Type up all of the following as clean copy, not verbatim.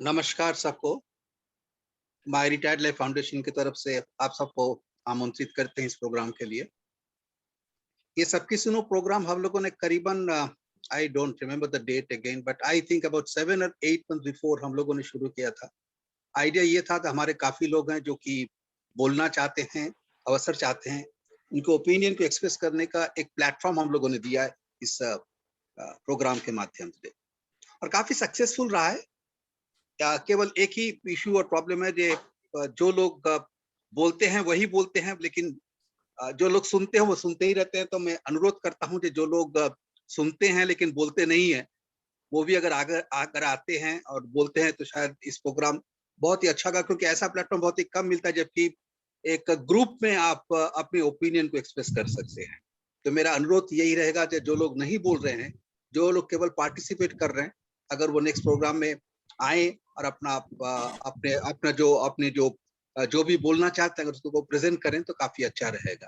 नमस्कार सबको। My retired life foundation की तरफ से आप सबको आमंत्रित करते हैं इस प्रोग्राम के लिए। ये सबकी सुनो प्रोग्राम हम लोगों ने करीबन I don't remember the date again, but I think about 7 और 8 मंथ बिफोर हम लोगों ने शुरू किया था। आइडिया ये था कि हमारे काफी लोग हैं जो कि बोलना चाहते हैं, अवसर चाहते हैं, उनके ओपिनियन को एक्सप्रेस करने का एक प्लेटफॉर्म हम लोगों ने दिया है इस प्रोग्राम के माध्यम से, और काफी सक्सेसफुल रहा है। केवल एक ही इशू और प्रॉब्लम है जो लोग बोलते हैं वही बोलते हैं, लेकिन जो लोग सुनते हैं वो सुनते ही रहते हैं। तो मैं अनुरोध करता हूं कि जो लोग सुनते हैं लेकिन बोलते नहीं है, वो भी अगर अगर आते हैं और बोलते हैं तो शायद इस प्रोग्राम बहुत ही अच्छा होगा, क्योंकि ऐसा प्लेटफॉर्म बहुत ही कम मिलता है जबकि एक ग्रुप में आप अपने ओपिनियन को एक्सप्रेस कर सकते हैं। तो मेरा अनुरोध यही रहेगा कि जो लोग नहीं बोल रहे हैं, जो लोग केवल पार्टिसिपेट कर रहे हैं, अगर वो नेक्स्ट प्रोग्राम में आए और अपने जो भी बोलना चाहते हैं अगर उसको प्रेजेंट करें तो काफी अच्छा रहेगा।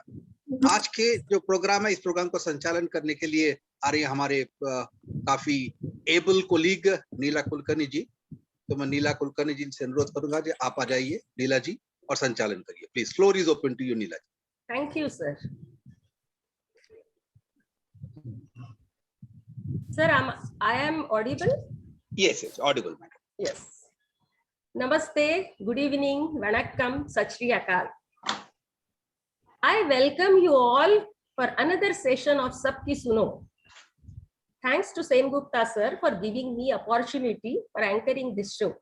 आज के जो प्रोग्राम है, इस प्रोग्राम को संचालन करने के लिए आ रही है हमारे काफी एबल कोलीग नीला कुलकर्णी जी। तो मैं नीला कुलकर्णी जी से अनुरोध करूंगा कि आप आ जाइए नीला जी और संचालन करिए please. Floor is open to you Neela ji. Thank you sir. Sir, I am audible? Yes, audible, madam. Yes. Namaste, good evening, vanakkam, sat shri akal. I welcome you all for another session of Sabki Suno. Thanks to Sen Gupta sir for giving me opportunity for anchoring this show.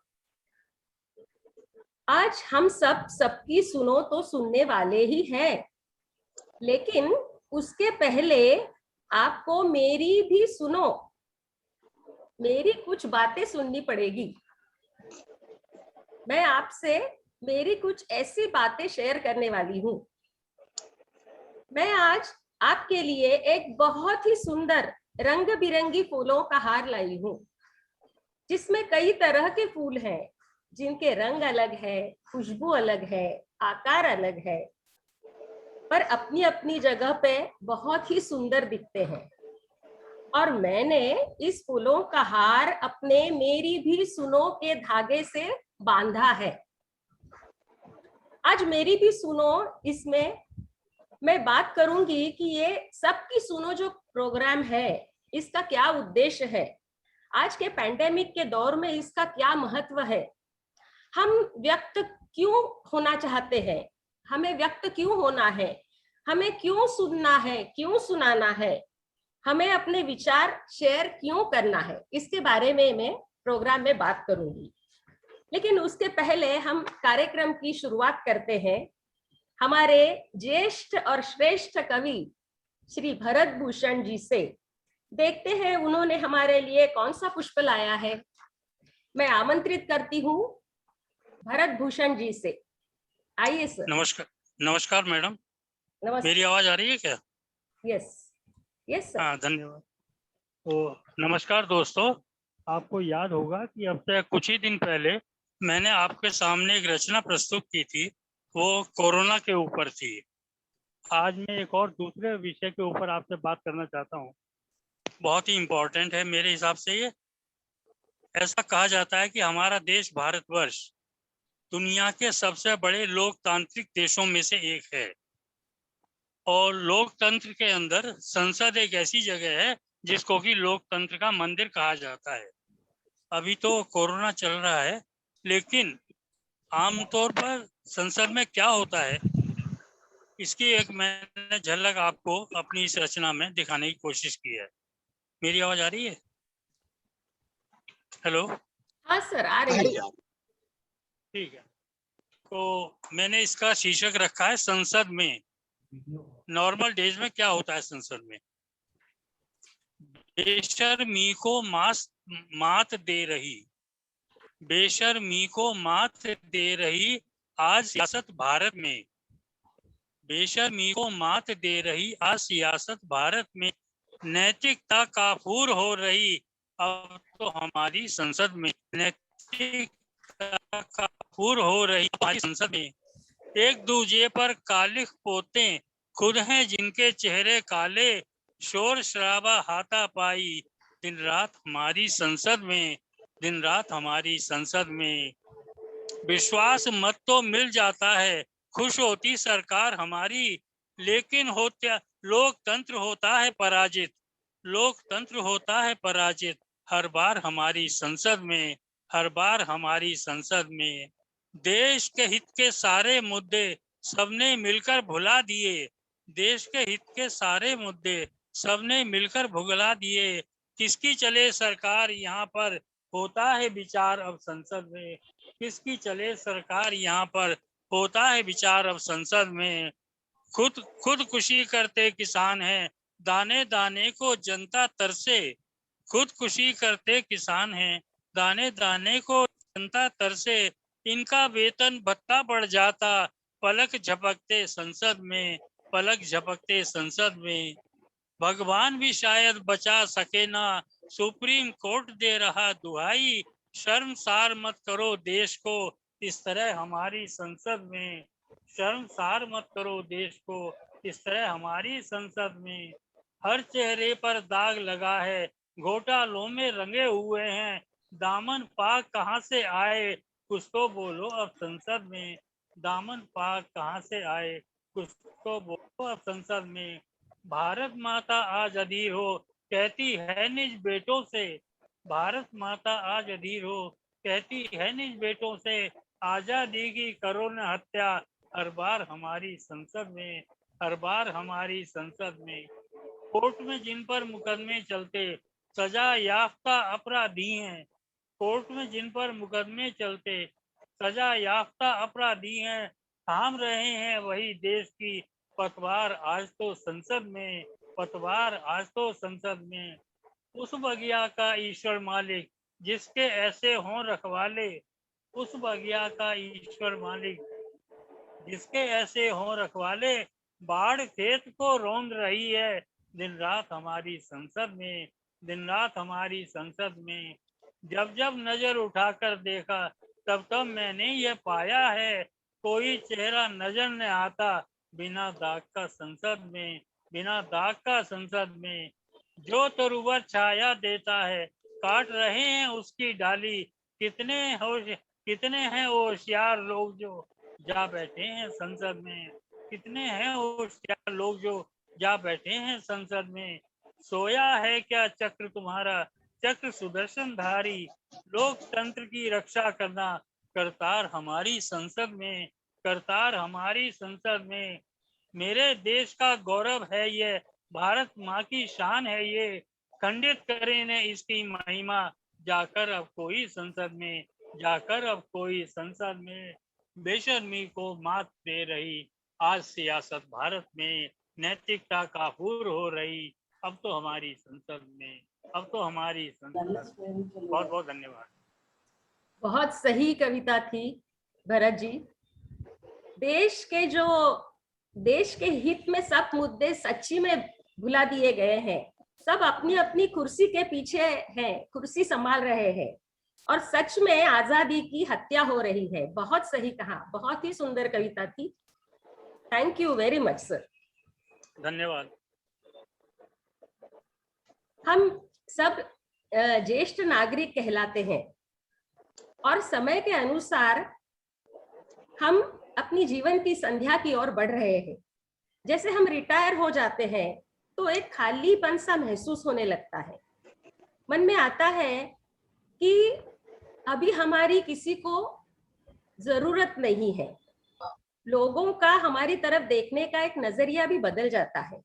आज हम सबकी सुनो तो सुनने वाले ही हैं, लेकिन उसके पहले आपको मेरी भी सुनो, मेरी कुछ बातें सुननी पड़ेगी। मैं आपसे मेरी कुछ ऐसी बातें शेयर करने वाली हूँ। मैं आज आपके लिए एक बहुत ही सुंदर रंग बिरंगी फूलों का हार लाई हूँ, जिसमें कई तरह के फूल हैं, जिनके रंग अलग है, खुशबू अलग है, आकार अलग है, पर अपनी अपनी जगह पे बहुत ही सुंदर दिखते हैं। और मैंने इस फूलों का हार अपने मेरी भी सुनो के धागे से बांधा है। आज मेरी भी सुनो, इसमें मैं बात करूंगी कि ये सबकी सुनो जो प्रोग्राम है, इसका क्या उद्देश्य है, आज के पैंडेमिक के दौर में इसका क्या महत्व है, हम व्यक्त क्यों होना चाहते हैं, हमें व्यक्त क्यों होना है, हमें क्यों सुनना है, क्यों सुनाना है, हमें अपने विचार शेयर क्यों करना है, इसके बारे में मैं प्रोग्राम में बात करूंगी। लेकिन उसके पहले हम कार्यक्रम की शुरुआत करते हैं हमारे ज्येष्ठ और श्रेष्ठ कवि श्री भरत भूषण जी से। देखते हैं उन्होंने हमारे लिए कौन सा पुष्प लाया है। मैं आमंत्रित करती हूँ भरत भूषण जी से। आइए सर। नमस्कार। नमस्कार मैडम। नमस्कार। मेरी आवाज आ रही है क्या? Yes yes sir. हाँ, धन्यवाद। तो नमस्कार दोस्तों, आपको याद होगा कि अब से कुछ ही दिन पहले मैंने आपके सामने एक रचना प्रस्तुत की थी, वो कोरोना के ऊपर थी। आज मैं एक और दूसरे विषय के ऊपर आपसे बात करना चाहता हूँ, बहुत ही इम्पोर्टेंट है मेरे हिसाब से। ये ऐसा कहा जाता है कि हमारा देश भारतवर्ष दुनिया के सबसे बड़े लोकतांत्रिक देशों में से एक है, और लोकतंत्र के अंदर संसद एक ऐसी जगह है जिसको कि लोकतंत्र का मंदिर कहा जाता है। अभी तो कोरोना चल रहा है, लेकिन आमतौर पर संसद में क्या होता है, इसकी एक मैंने झलक आपको अपनी इस रचना में दिखाने की कोशिश की है। मेरी आवाज आ रही है? हेलो? हाँ सर, आ रही है। ठीक है। तो मैंने इसका शीर्षक रखा है संसद में। नॉर्मल डेज में क्या होता है संसद में? बेशर्मी को मात दे रही, बेशर्मी को मात दे रही आज सियासत भारत में, बेशर्मी को मात दे रही आज सियासत भारत में, नैतिकता काफूर हो रही अब तो हमारी संसद में, नैतिकता काफूर हो रही हमारी संसद में, एक दूजे पर कालिख पोते खुद हैं जिनके चेहरे काले, शोर शराबा हाथापाई दिन रात हमारी संसद में, दिन रात हमारी संसद में। विश्वास मत तो मिल जाता है, खुश होती सरकार हमारी, लेकिन होता लोकतंत्र होता है पराजित, लोकतंत्र होता है पराजित। हर बार हमारी संसद में, हर बार हमारी संसद में देश के हित के सारे मुद्दे सबने मिलकर भुला दिए, देश के हित के सारे मुद्दे सबने मिलकर भुगला दिए। किसकी चले सरकार यहाँ पर होता है विचार अब संसद में, किसकी चले सरकार यहाँ पर होता है विचार अब संसद में। खुदकुशी करते किसान हैं, दाने दाने को जनता तरसे, खुदकुशी करते किसान हैं, दाने दाने को जनता तरसे। इनका वेतन भत्ता बढ़ जाता, पलक झपकते संसद में, पलक झपकते संसद में। भगवान भी शायद बचा सके ना, सुप्रीम कोर्ट दे रहा दुहाई, शर्मसार मत करो देश को इस तरह हमारी संसद में, शर्मसार मत करो देश को इस तरह हमारी संसद में। हर चेहरे पर दाग लगा है, घोटालों में रंगे हुए हैं, दामन पाक कहाँ से आए, कुछ तो बोलो अब संसद में, दामन पाक कहाँ से आए, कुछ तो बोलो अब संसद में। भारत माता आज अधीर हो, कहती है निज बेटों से, भारत माता आज अधीर हो, कहती है निज बेटों से, आजादी की करो न हत्या, हर बार हमारी संसद में, हर बार हमारी संसद में। कोर्ट में जिन पर मुकदमे चलते सजा याफ्ता अपराधी हैं, कोर्ट में जिन पर मुकदमे चलते सजा याफ्ता अपराधी हैं, थाम रहे हैं वही देश की पतवार आज तो संसद में, पतवार आज तो संसद में। उस बगिया का ईश्वर मालिक जिसके ऐसे हों रखवाले, उस बगिया का ईश्वर मालिक जिसके ऐसे हों रखवाले, बाढ़ खेत को रौंद रही है दिन रात हमारी संसद में, दिन रात हमारी संसद में। जब जब नजर उठाकर देखा तब तब मैंने ये पाया है, कोई चेहरा नजर न आता बिना दाग का संसद में, बिना दाग का संसद में। जो तरुवर छाया देता है काट रहे हैं उसकी डाली, कितने हैं होशियार लोग जो जा बैठे हैं संसद में, कितने हैं होशियार लोग जो जा बैठे हैं संसद में। सोया है क्या चक्र तुम्हारा, चक्र सुदर्शन धारी, लोकतंत्र की रक्षा करना करतार हमारी संसद में, करतार हमारी संसद में। मेरे देश का गौरव है ये, भारत माँ की शान है ये, खंडित करे ने इसकी महिमा जाकर अब कोई संसद में, जाकर अब कोई संसद में। बेशर्मी को मात दे रही आज सियासत भारत में, नैतिकता काफूर हो रही अब तो हमारी संसद में, अब तो हमारी संसद में। बहुत बहुत धन्यवाद। बहुत सही कविता थी भरत जी। देश के हित में सब मुद्दे सच्ची में भुला दिए गए हैं, सब अपनी अपनी कुर्सी के पीछे हैं, कुर्सी संभाल रहे हैं और सच में आजादी की हत्या हो रही है। बहुत सही कहा, बहुत ही सुंदर कविता थी। Thank you very much sir. धन्यवाद। हम सब ज्येष्ठ नागरिक कहलाते हैं और समय के अनुसार हम अपनी जीवन की संध्या की ओर बढ़ रहे हैं। जैसे हम रिटायर हो जाते हैं तो एक खालीपन सा महसूस होने लगता है, मन में आता है कि अभी हमारी किसी को जरूरत नहीं है। लोगों का हमारी तरफ देखने का एक नजरिया भी बदल जाता है,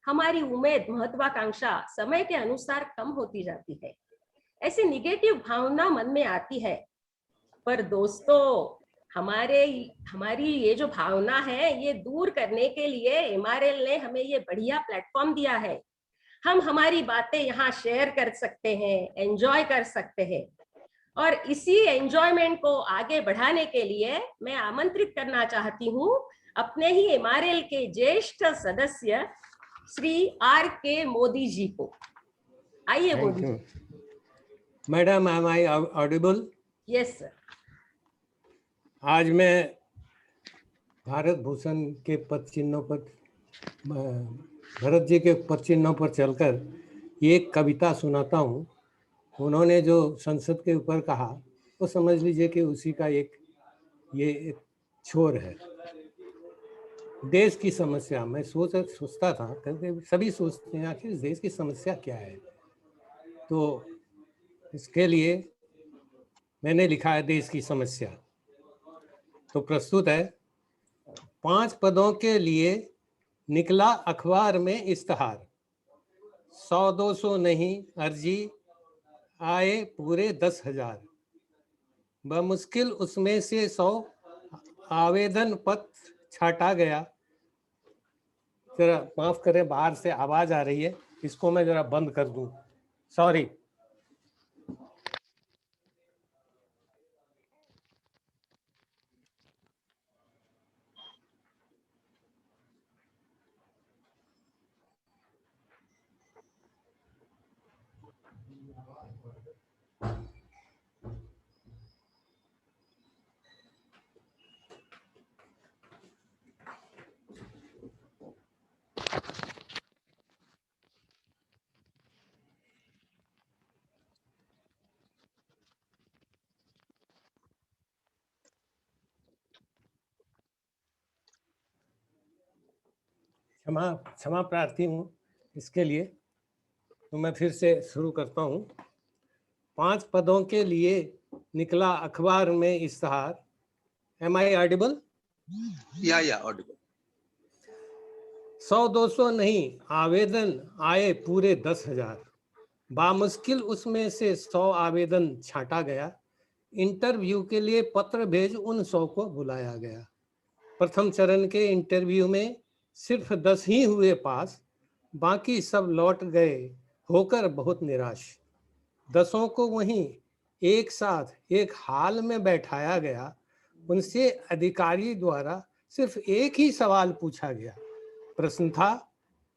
हमारी उम्मीद महत्वाकांक्षा समय के अनुसार कम होती जाती है। ऐसी निगेटिव भावना मन में आती है। पर दोस्तों, हमारी ये जो भावना है ये दूर करने के लिए MRL ने हमें ये बढ़िया प्लेटफॉर्म दिया है। हम हमारी बातें यहाँ शेयर कर सकते हैं, एंजॉय कर सकते हैं और इसी एंजॉयमेंट को आगे बढ़ाने के लिए मैं आमंत्रित करना चाहती हूँ अपने ही MRL के ज्येष्ठ सदस्य श्री R.K. मोदी जी को। आइए Modi ji. Madam, am I audible? Yes sir. आज मैं भारत भूषण के पद चिन्हों पर, भरत जी के पद चिन्हों पर चलकर एक कविता सुनाता हूँ उन्होंने जो संसद के ऊपर कहा वो समझ लीजिए कि उसी का एक छोर है। देश की समस्या मैं सोचता था, क्योंकि सभी सोचते हैं आखिर देश की समस्या क्या है, तो इसके लिए मैंने लिखा है देश की समस्या। तो प्रस्तुत है, 5 पदों के लिए निकला अखबार में इश्तहार, 100-200 नहीं अर्जी आए पूरे 10,000, बमुश्किल उसमें से 100 आवेदन पत्र छाटा गया। जरा माफ करें, बाहर से आवाज आ रही है, इसको मैं जरा बंद कर दूं, सॉरी। क्षमा प्रार्थी हूँ इसके लिए। तो मैं फिर से शुरू करता हूँ। 5 पदों के लिए निकला अखबार में इश्तहार। Am I audible? या ऑडिबल। 100-200 नहीं आवेदन आए पूरे 10,000, बामुश्किल उसमें से 100 आवेदन छांटा गया। इंटरव्यू के लिए पत्र भेज उन 100 को बुलाया गया। प्रथम चरण के इंटरव्यू में सिर्फ 10 ही हुए पास, बाकी सब लौट गए होकर बहुत निराश। 10 को वहीं एक साथ एक हाल में बैठाया गया। उनसे अधिकारी द्वारा सिर्फ एक ही सवाल पूछा गया। प्रश्न था,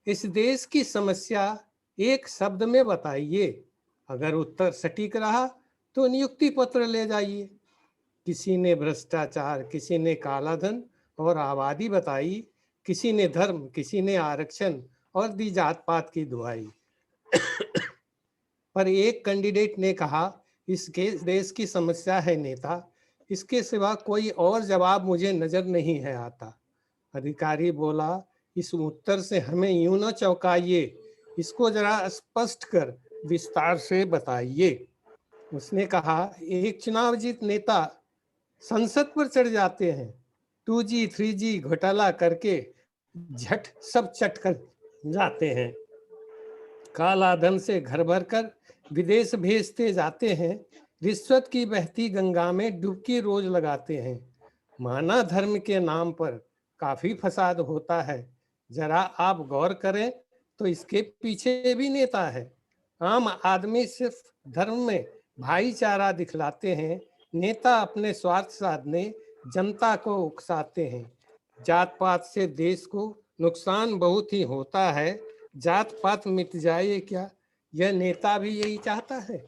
इस देश की समस्या एक शब्द में बताइए। अगर उत्तर सटीक रहा तो नियुक्ति पत्र ले जाइए। किसी ने भ्रष्टाचार, किसी ने कालाधन और आबादी बताई, किसी ने धर्म, किसी ने आरक्षण और दी जात पात की दुहाई। पर एक कैंडिडेट ने कहा, इसके देश की समस्या है नेता, इसके सिवा कोई और जवाब मुझे नजर नहीं है आता। अधिकारी बोला, इस उत्तर से हमें यूं न चौंकाइए, इसको जरा स्पष्ट कर विस्तार से बताइए। उसने कहा, एक चुनाव जीत नेता संसद पर चढ़ जाते हैं, 2G 3G घोटाला करके झट सब चट कर जाते हैं, काला धन से घर भर कर विदेश भेजते जाते हैं, रिश्वत की बहती गंगा में डुबकी रोज लगाते हैं। माना धर्म के नाम पर काफी फसाद होता है, जरा आप गौर करें तो इसके पीछे भी नेता है। आम आदमी सिर्फ धर्म में भाईचारा दिखलाते हैं, नेता अपने स्वार्थ साधने जनता को उकसाते हैं। जात पात से देश को नुकसान बहुत ही होता है, जात पात मिट जाए क्या, यह नेता भी यही चाहता है।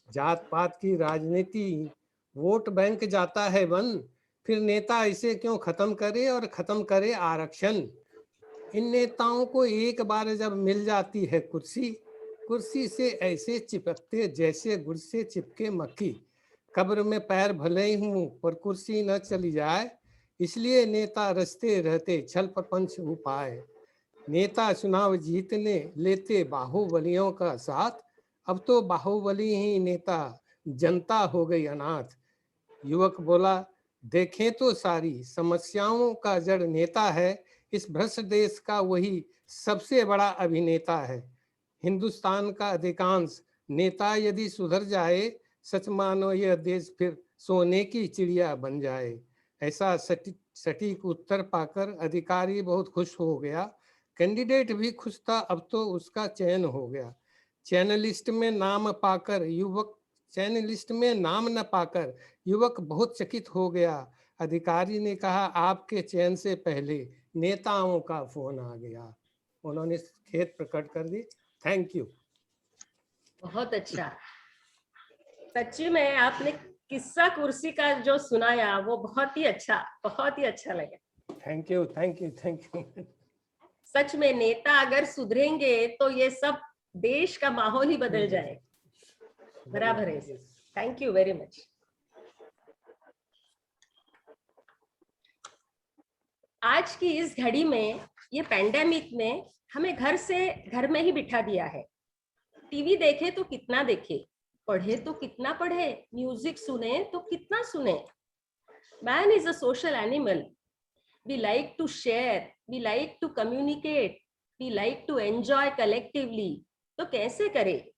जात पात की राजनीति, वोट बैंक जाता है वन, फिर नेता इसे क्यों खत्म करे और खत्म करे आरक्षण। इन नेताओं को एक बार जब मिल जाती है कुर्सी, कुर्सी से ऐसे चिपकते जैसे गुड़ से चिपके मक्खी। कब्र में पैर भले ही हूँ पर कुर्सी न चली जाए, इसलिए नेता रचते रहते छल प्रपंच उपाय। नेता चुनाव जीतने लेते बाहुबलियों का साथ, अब तो बाहुबली ही नेता, जनता हो गई अनाथ। युवक बोला, देखें तो सारी समस्याओं का जड़ नेता है, इस भ्रष्ट देश का वही सबसे बड़ा अभिनेता है। हिंदुस्तान का अधिकांश नेता यदि सुधर जाए, सच मानो यह देश फिर सोने की चिड़िया बन जाए। ऐसा सटीक उत्तर पाकर अधिकारी बहुत खुश हो गया। कैंडिडेट भी खुश था, अब तो उसका चयन हो गया। चयन लिस्ट में नाम न पाकर युवक बहुत चकित हो गया। अधिकारी ने कहा, आपके चयन से पहले नेताओं का फोन आ गया। उन्होंने खेद प्रकट कर दी। Thank you. बहुत अच्छा। सच्ची में आपने किस्सा कुर्सी का जो सुनाया वो बहुत ही अच्छा लगा। Thank you thank you thank you. सच में नेता अगर सुधरेंगे तो ये सब देश का माहौल ही बदल जाए। बराबर है sir, thank you very much. आज की इस घड़ी में, ये पैंडेमिक में हमें घर में ही बिठा दिया है। टीवी देखे तो कितना देखे, पढ़े तो कितना पढ़े, म्यूजिक सुने तो कितना सुने। Man is a social animal. We like to share, we like to communicate, we like to enjoy collectively. तो कैसे करे?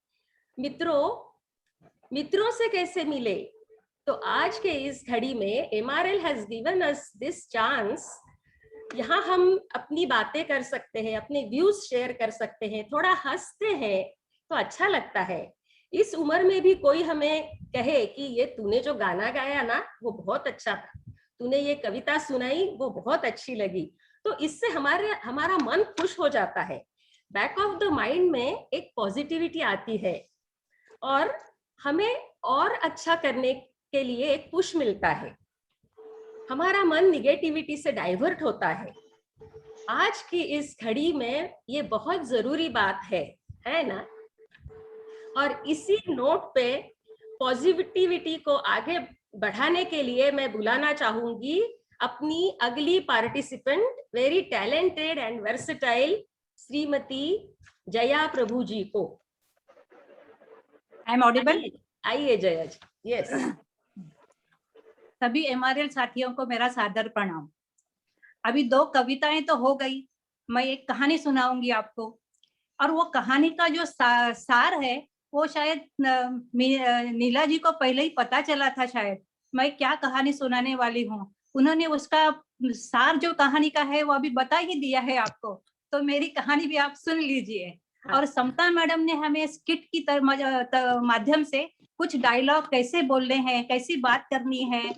मित्रों से कैसे मिले? तो आज के इस घड़ी में MRL has given us this chance. यहाँ हम अपनी बातें कर सकते हैं, अपने व्यूज शेयर कर सकते हैं, थोड़ा हंसते हैं तो अच्छा लगता है। इस उम्र में भी कोई हमें कहे कि ये तूने जो गाना गाया ना वो बहुत अच्छा था, तूने ये कविता सुनाई वो बहुत अच्छी लगी, तो इससे हमारा मन खुश हो जाता है। बैक ऑफ द माइंड में एक पॉजिटिविटी आती है और हमें और अच्छा करने के लिए एक पुश मिलता है। हमारा मन निगेटिविटी से डाइवर्ट होता है। आज की इस घड़ी में ये बहुत जरूरी बात है ना? और इसी नोट पे पॉजिटिविटी को आगे बढ़ाने के लिए मैं बुलाना चाहूंगी अपनी अगली participant, very talented and versatile Shrimati Jaya Prabhu ji को। I am audible? आइए जया जी। यस। सभी MRL साथियों को मेरा सादर प्रणाम। अभी 2 कविताएं तो हो गई, मैं एक कहानी सुनाऊंगी आपको, और वो कहानी का जो सार है वो शायद नीला जी को पहले ही पता चला था शायद मैं क्या कहानी सुनाने वाली हूँ। उन्होंने उसका सार जो कहानी का है वो अभी बता ही दिया है आपको, तो मेरी कहानी भी आप सुन लीजिए। और समता मैडम ने हमें स्किट की माध्यम से कुछ डायलॉग कैसे बोलने हैं, कैसी बात करनी है,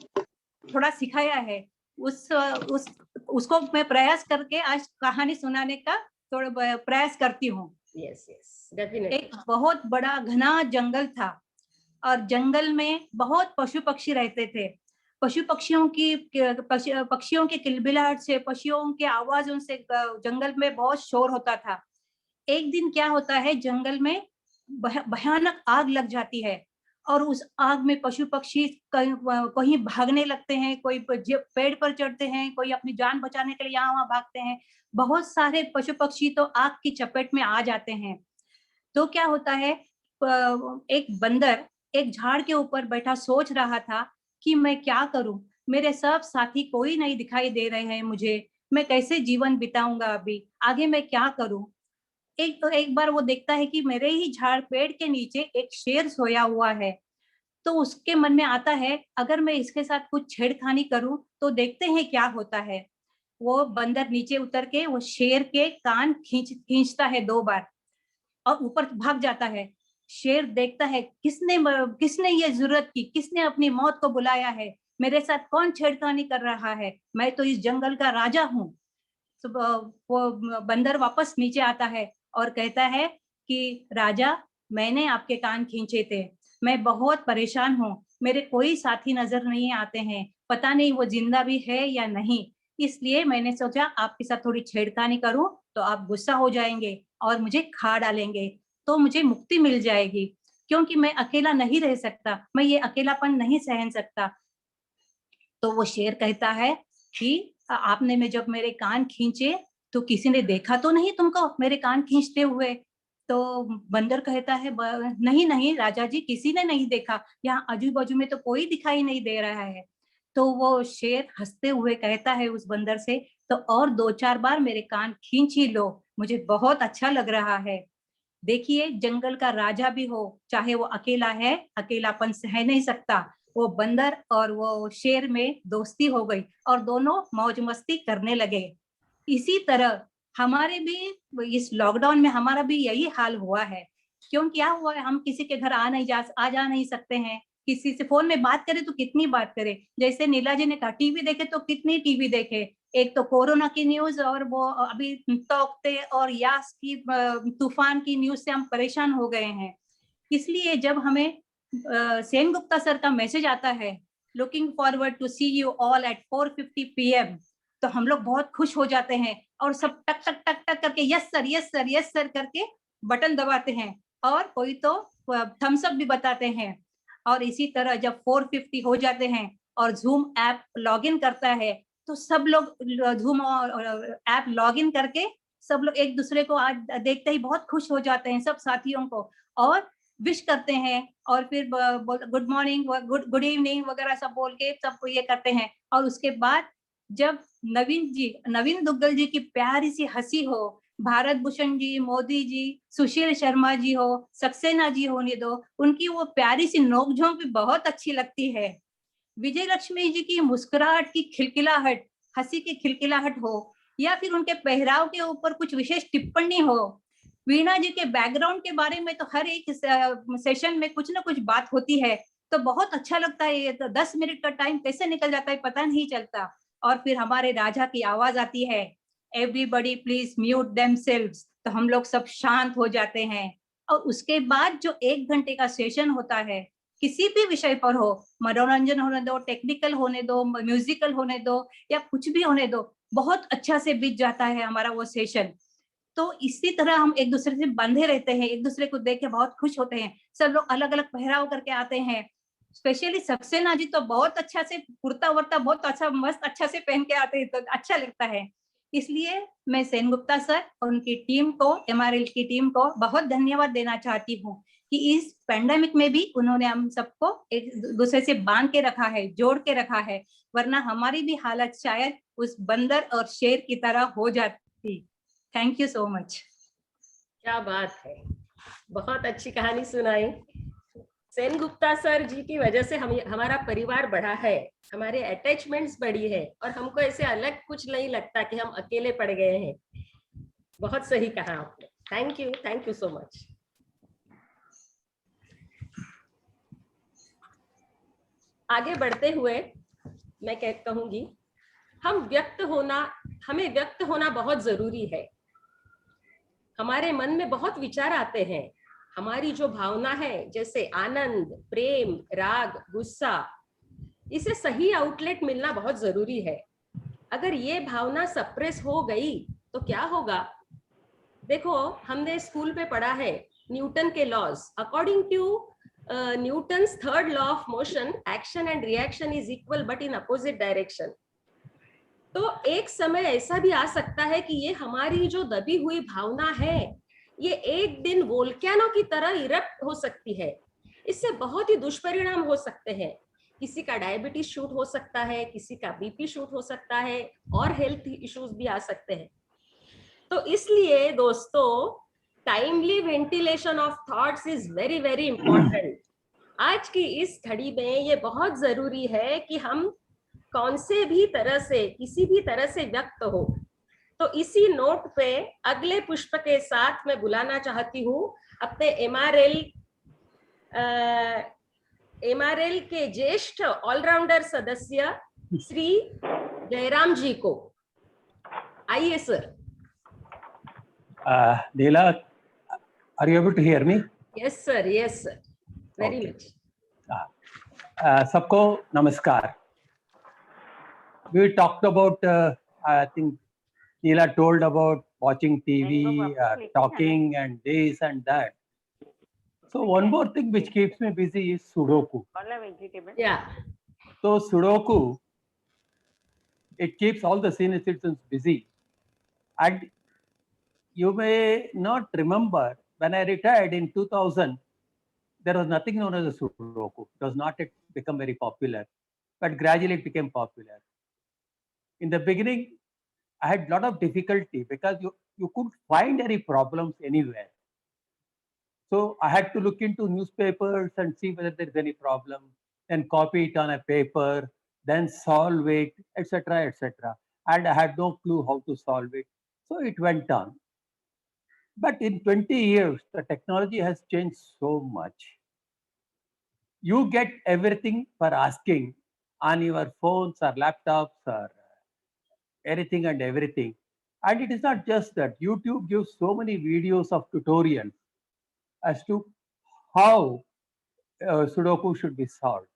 थोड़ा सिखाया है। उसको मैं प्रयास करके आज कहानी सुनाने का थोड़ा प्रयास करती हूँ। Yes definitely. एक बहुत बड़ा घना जंगल था और जंगल में बहुत पशु पक्षी रहते थे। पक्षियों की किलबिलाहट से, पक्षियों के आवाजों से जंगल में बहुत शोर होता था। एक दिन क्या होता है, जंगल में भयानक आग लग जाती है और उस आग में पशु पक्षी कहीं भागने लगते हैं, कोई पेड़ पर चढ़ते हैं, कोई अपनी जान बचाने के लिए यहाँ वहां भागते हैं। बहुत सारे पशु पक्षी तो आग की चपेट में आ जाते हैं। तो क्या होता है, एक बंदर एक झाड़ के ऊपर बैठा सोच रहा था कि मैं क्या करूं, मेरे सब साथी कोई नहीं दिखाई दे रहे हैं मुझे, मैं कैसे जीवन बिताऊंगा, अभी आगे मैं क्या करूं। एक बार वो देखता है कि मेरे ही पेड़ के नीचे एक शेर सोया हुआ है। तो उसके मन में आता है अगर मैं इसके साथ कुछ छेड़खानी करूं तो देखते हैं क्या होता है। वो बंदर नीचे उतर के वो शेर के कान खींचता है 2 बार और ऊपर भाग जाता है। शेर देखता है किसने ये जरूरत की, किसने अपनी मौत को बुलाया है, मेरे साथ कौन छेड़खानी कर रहा है, मैं तो इस जंगल का राजा हूँ। तो वो बंदर वापस नीचे आता है और कहता है कि राजा, मैंने आपके कान खींचे थे, मैं बहुत परेशान हूँ, मेरे कोई साथी नजर नहीं आते हैं, पता नहीं वो जिंदा भी है या नहीं, इसलिए मैंने सोचा आपके साथ थोड़ी छेड़खानी करूं तो आप गुस्सा हो जाएंगे और मुझे खा डालेंगे, तो मुझे मुक्ति मिल जाएगी, क्योंकि मैं अकेला नहीं रह सकता, मैं ये अकेलापन नहीं सहन सकता। तो वो शेर कहता है कि आपने में जब मेरे कान खींचे तो किसी ने देखा तो नहीं तुमको मेरे कान खींचते हुए? तो बंदर कहता है नहीं राजा जी, किसी ने नहीं देखा, यहाँ आजू बाजू में तो कोई दिखाई नहीं दे रहा है। तो वो शेर हंसते हुए कहता है उस बंदर से, तो और 2-4 बार मेरे कान खींच ही लो, मुझे बहुत अच्छा लग रहा है। देखिए, जंगल का राजा भी हो, चाहे वो अकेला है, अकेलापन सह नहीं सकता। वो बंदर और वो शेर में दोस्ती हो गई और दोनों मौज मस्ती करने लगे। इसी तरह हमारे भी इस लॉकडाउन में हमारा भी यही हाल हुआ है। क्यों क्या हुआ है, हम किसी के घर आ जा नहीं सकते हैं, किसी से फोन में बात करें तो कितनी बात करें। जैसे नीला जी ने कहा टीवी देखे तो कितनी टीवी देखे, एक तो कोरोना की न्यूज और वो अभी तौकते और यास की तूफान की न्यूज से हम परेशान हो गए हैं। इसलिए जब हमें सेन गुप्ता सर का मैसेज आता है, looking forward to see you all at 4:50 PM, तो हम लोग बहुत खुश हो जाते हैं और सब टक टक टक टक करके यस सर करके बटन दबाते हैं। और कोई तो थम्स अप भी बताते हैं। और इसी तरह जब 450 हो जाते हैं और जूम ऐप लॉगिन करता है, तो सब लोग जूम ऐप लॉगिन करके सब लोग एक दूसरे को आज देखते ही बहुत खुश हो जाते हैं, सब साथियों को, और विश करते हैं, और फिर गुड मॉर्निंग, गुड इवनिंग वगैरह सब बोल के सबको ये करते हैं। और उसके बाद जब नवीन दुग्गल जी की प्यारी सी हंसी हो, भारत भूषण जी, मोदी जी, सुशील शर्मा जी हो, सक्सेना जी होने दो, उनकी वो प्यारी सी नोकझोंक भी बहुत अच्छी लगती है। विजय लक्ष्मी जी की मुस्कुराहट की खिलखिलाहट, हंसी की खिलखिलाहट हो, या फिर उनके पहराव के ऊपर कुछ विशेष टिप्पणी हो, वीणा जी के बैकग्राउंड के बारे में तो हर एक सेशन में कुछ ना कुछ बात होती है, तो बहुत अच्छा लगता है। ये तो 10 मिनट का टाइम कैसे निकल जाता है पता नहीं चलता। और फिर हमारे राजा की आवाज आती है, एवरीबॉडी प्लीज म्यूट देमसेल्व्स, तो हम लोग सब शांत हो जाते हैं। और उसके बाद जो 1 घंटे का सेशन होता है, किसी भी विषय पर हो, मनोरंजन होने दो, टेक्निकल होने दो, म्यूजिकल होने दो, या कुछ भी होने दो, बहुत अच्छा से बीत जाता है हमारा वो सेशन। तो इसी तरह हम एक दूसरे से बंधे रहते हैं, एक दूसरे को देख के बहुत खुश होते हैं। सब लोग अलग अलग पहराव करके आते हैं। स्पेशली सक्सेना जी तो बहुत अच्छा से कुर्ता वर्ता बहुत अच्छा मस्त अच्छा से पहन के आते हैं, तो अच्छा लगता है। इसलिए मैं सेनगुप्ता सर और उनकी टीम को, एमआरएल की टीम को बहुत धन्यवाद देना चाहती हूँ कि इस पैंडेमिक में भी उन्होंने हम सबको एक दूसरे से बांध के रखा है, जोड़ के रखा है, वरना हमारी भी हालत शायद उस बंदर और शेर की तरह हो जाती। Thank you so much. क्या बात है, बहुत अच्छी कहानी सुनाई। सेनगुप्ता सर जी की वजह से हमारा परिवार बढ़ा है, हमारे अटैचमेंट्स बढ़ी है, और हमको ऐसे अलग कुछ नहीं लगता कि हम अकेले पड़ गए हैं। बहुत सही कहा आपने। Thank you so much. आगे बढ़ते हुए मैं कहूंगी, हमें व्यक्त होना बहुत जरूरी है। हमारे मन में बहुत विचार आते हैं, हमारी जो भावना है, जैसे आनंद, प्रेम, राग, गुस्सा, इसे सही आउटलेट मिलना बहुत जरूरी है। अगर ये भावना सप्रेस हो गई तो क्या होगा? देखो, हमने स्कूल पे पढ़ा है न्यूटन के laws. According to Newton's third law of motion, action and reaction is equal but in opposite direction. तो एक समय ऐसा भी आ सकता है कि ये हमारी जो दबी हुई भावना है, ये एक दिन वोल्केनो की तरह इरप्ट हो सकती है। इससे बहुत ही दुष्परिणाम हो सकते हैं। किसी का डायबिटीज शूट हो सकता है, किसी का बीपी शूट हो सकता है, और हेल्थ इश्यूज भी आ सकते हैं। तो इसलिए दोस्तों, timely ventilation of thoughts is very very important. आज की इस घड़ी में ये बहुत जरूरी है कि हम कौन से भी तरह से, किसी भी तरह से व्यक्त हो। तो इसी नोट पे अगले पुष्प के साथ मैं बुलाना चाहती हूँ अपने एमआरएल के ज्येष्ठ ऑलराउंडर सदस्य श्री जयराम जी को। आइए sir. Neela, are you able to hear me? Yes sir, very Okay. Much. सबको नमस्कार। We talked about, I think Neela told about watching TV, talking and this and that. So one more thing which keeps me busy is Sudoku. Yeah. So Sudoku, it keeps all the senior citizens busy. And you may not remember, when I retired in 2000, there was nothing known as a Sudoku. It was not yet become very popular, but gradually it became popular. In the beginning, I had a lot of difficulty because you couldn't find any problems anywhere. So I had to look into newspapers and see whether there's any problem, then copy it on a paper, then solve it, etc., etc. And I had no clue how to solve it. So it went on. But in 20 years, the technology has changed so much. You get everything for asking on your phones or laptops or anything and everything. And it is not just that. YouTube gives so many videos of tutorials as to how Sudoku should be solved.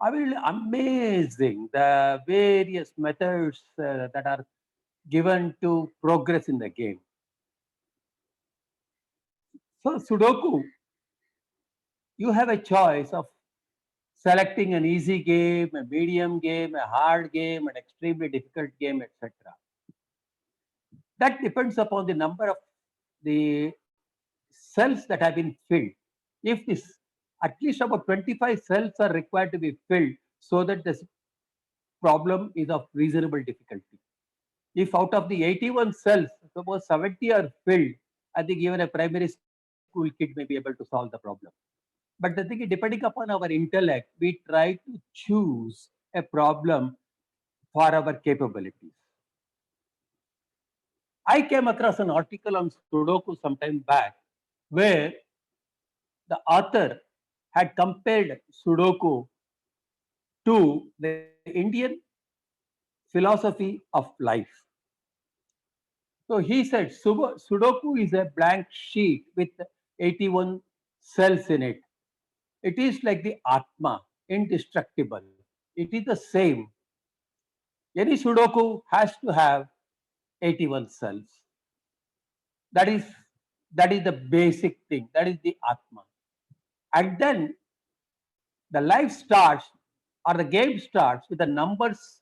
I mean, amazing the various methods that are given to progress in the game. So Sudoku you have a choice of selecting an easy game, a medium game, a hard game, an extremely difficult game, etc. That depends upon the number of the cells that have been filled. If this, at least about 25 cells are required to be filled so that this problem is of reasonable difficulty. If out of the 81 cells, suppose 70 are filled, I think even a primary school kid may be able to solve the problem. But the thing is, depending upon our intellect, we try to choose a problem for our capabilities. I came across an article on Sudoku some time back where the author had compared Sudoku to the Indian philosophy of life. So he said Sudoku is a blank sheet with 81 cells in it. It is like the Atma, indestructible. It is the same. Any Sudoku has to have 81 cells. That is the basic thing. That is the Atma. And then the life starts or the game starts with the numbers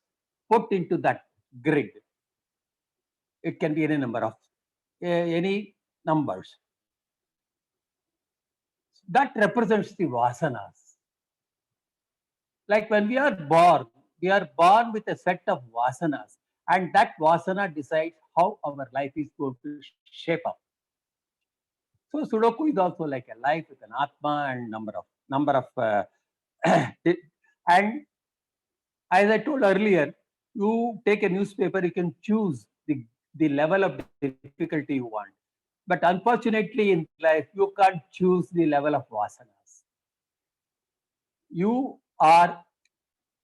put into that grid. It can be any number of any numbers. That represents the vasanas. Like when we are born with a set of vasanas, and that vasana decides how our life is going to shape up. So Sudoku is also like a life with an Atma and number of and as I told earlier, you take a newspaper, you can choose the level of difficulty you want. But unfortunately in life, you can't choose the level of vasanas. You are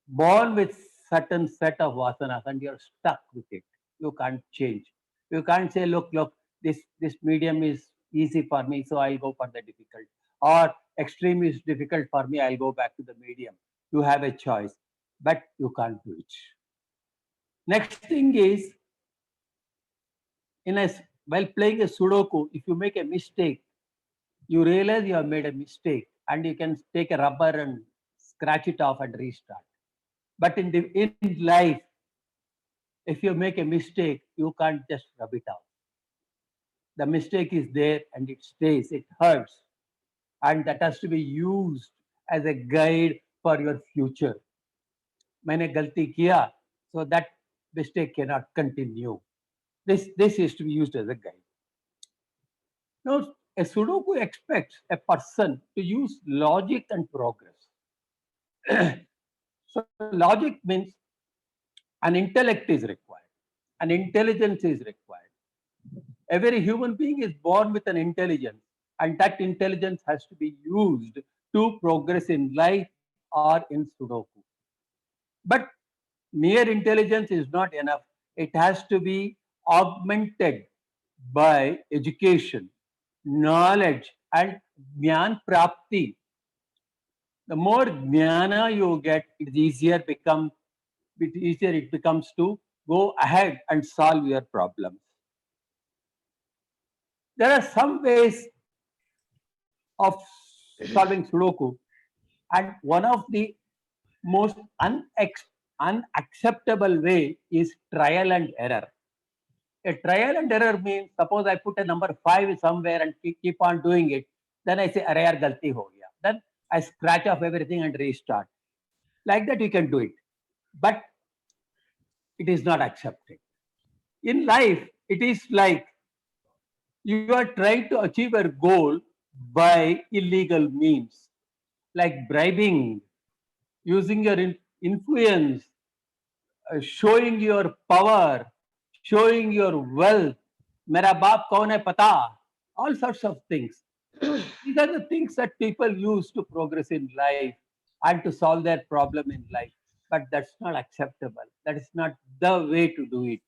born with certain set of vasanas and you're stuck with it. You can't change. You can't say, look, this medium is easy for me, so I'll go for the difficult. Or extreme is difficult for me, I'll go back to the medium. You have a choice, but you can't do it. Next thing is, while playing a Sudoku, if you make a mistake, you realize you have made a mistake and you can take a rubber and scratch it off and restart. But in life, if you make a mistake, you can't just rub it off. The mistake is there and it stays, it hurts. And that has to be used as a guide for your future. Maine galti kiya, so that mistake cannot continue. This is to be used as a guide. Now, a Sudoku expects a person to use logic and progress. So logic means an intellect is required, an intelligence is required. Every human being is born with an intelligence, and that intelligence has to be used to progress in life or in Sudoku. But mere intelligence is not enough. It has to be augmented by education, knowledge, and jnana prapti. The more jnana you get, it easier it becomes to go ahead and solve your problems. There are some ways of solving Sudoku, and one of the most unacceptable way is trial and error. A trial and error means, suppose I put a number 5 somewhere and keep on doing it, then I say, "Arey yaar, galti ho gaya." Then I scratch off everything and restart. Like that, you can do it. But it is not accepted. In life, it is like you are trying to achieve a goal by illegal means, like bribing, using your influence, showing your power, showing your wealth, mera baap kaun hai pata, all sorts of things. These are the things that people use to progress in life and to solve their problem in life. But that's not acceptable. That is not the way to do it.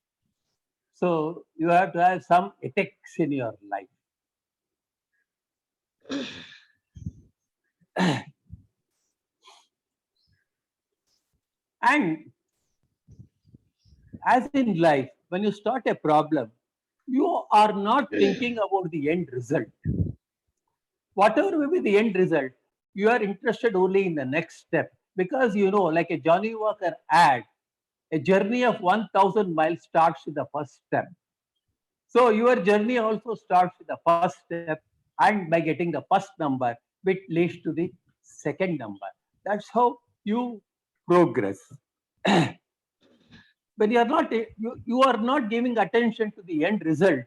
So you have to have some ethics in your life. And as in life, when you start a problem, you are not thinking about the end result. Whatever may be the end result, you are interested only in the next step, because you know, like a Johnny Walker ad, a journey of 1,000 miles starts with the first step. So your journey also starts with the first step, and by getting the first number, which leads to the second number. That's how you progress. When you are not giving attention to the end result.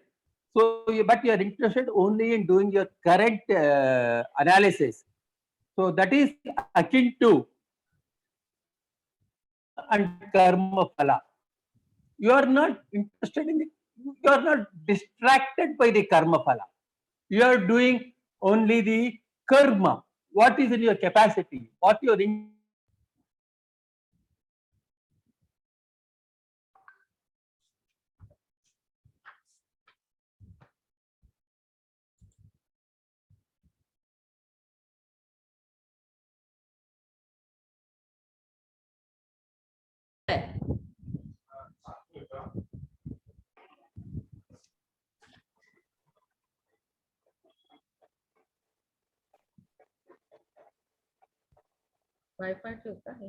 So, but you are interested only in doing your current analysis. So that is akin to and karma phala. You are not interested in you are not distracted by the karma phala. You are doing only the karma. What is in your capacity? What your wifi से होता है?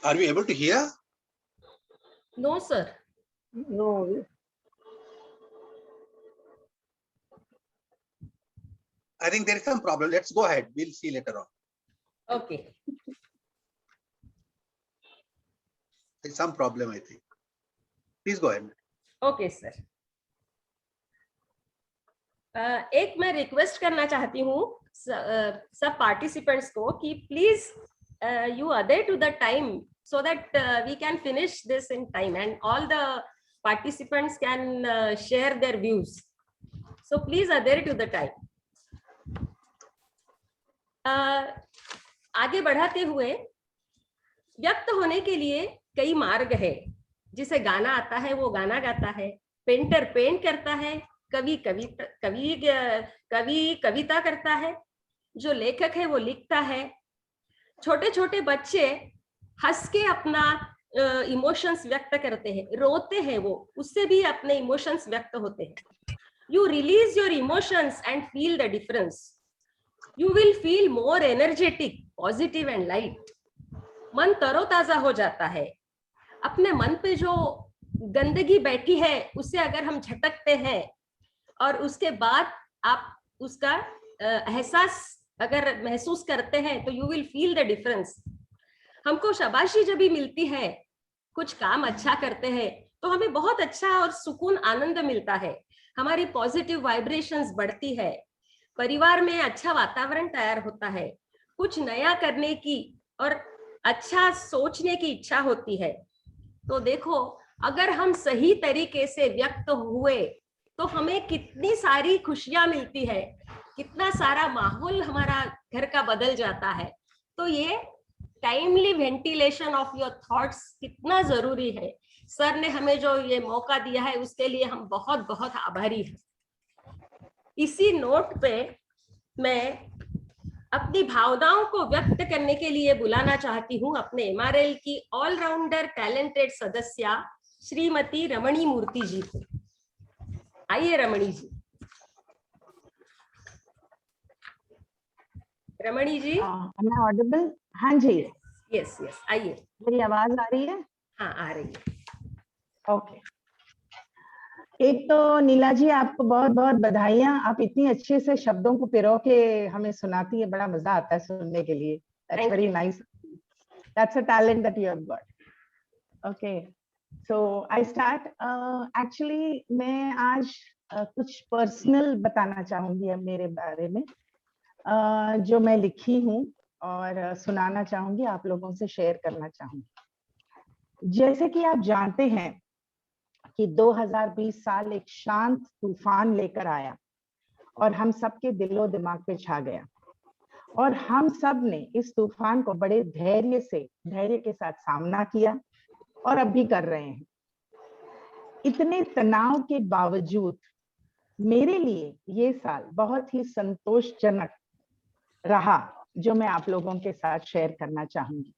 Are we able to hear? No, sir. No. I think there is some problem. Let's go ahead. We'll see later on. Okay. There's some problem, I think. Please go ahead. Okay sir. एक मैं request करना चाहती हूँ सब participants को कि please you adhere to the time so that we can finish this in time and all the participants can share their views. So please adhere to the time. आगे बढ़ाते हुए व्यक्त होने के लिए कई मार्ग है। जिसे गाना आता है वो गाना गाता है, पेंटर पेंट करता है, कवि कविता करता है, जो लेखक है वो लिखता है, छोटे छोटे बच्चे हंस के अपना इमोशंस व्यक्त करते हैं, रोते हैं वो, उससे भी अपने इमोशंस व्यक्त होते हैं। You release your emotions and feel the difference. You will feel more energetic, positive and light. मन तरोताजा हो जाता है। अपने मन पे जो गंदगी बैठी है उससे अगर हम झटकते हैं और उसके बाद आप उसका एहसास अगर महसूस करते हैं तो you will feel the difference. हमको शाबाशी जब भी मिलती है, कुछ काम अच्छा करते हैं तो हमें बहुत अच्छा और सुकून आनंद मिलता है, हमारी पॉजिटिव वाइब्रेशंस बढ़ती है, परिवार में अच्छा वातावरण तैयार होता है, कुछ नया करने की और अच्छा सोचने की इच्छा होती है। तो देखो, अगर हम सही तरीके से व्यक्त हुए तो हमें कितनी सारी खुशियां मिलती है, कितना सारा माहौल हमारा घर का बदल जाता है। तो ये timely ventilation of your thoughts कितना जरूरी है। सर ने हमें जो ये मौका दिया है उसके लिए हम बहुत बहुत आभारी हैं। इसी नोट पे मैं अपनी भावनाओं को व्यक्त करने के लिए बुलाना चाहती हूँ अपने एमआरएल की ऑलराउंडर टैलेंटेड सदस्या श्रीमती रमणी मूर्ति जी को। आइए रमणी जी। रमणी जी, ऑडिबल? हाँ जी। यस यस, आइए। मेरी आवाज आ रही है? हाँ, आ रही है। ओके। एक तो नीला जी, आपको बहुत बहुत बधाइयां। आप इतनी अच्छे से शब्दों को पिरो के हमें सुनाती है, बड़ा मजा आता है सुनने के लिए। That's very nice. That's a talent that you have got. Okay. So I start. Actually, मैं आज कुछ पर्सनल बताना चाहूंगी अब मेरे बारे में, जो मैं लिखी हूँ और सुनाना चाहूंगी, आप लोगों से शेयर करना चाहूंगी। जैसे कि आप जानते हैं कि 2020 साल एक शांत तूफान लेकर आया और हम सबके दिलो दिमाग पे छा गया, और हम सब ने इस तूफान को बड़े धैर्य के साथ सामना किया और अब भी कर रहे हैं। इतने तनाव के बावजूद मेरे लिए ये साल बहुत ही संतोषजनक रहा, जो मैं आप लोगों के साथ शेयर करना चाहूंगी।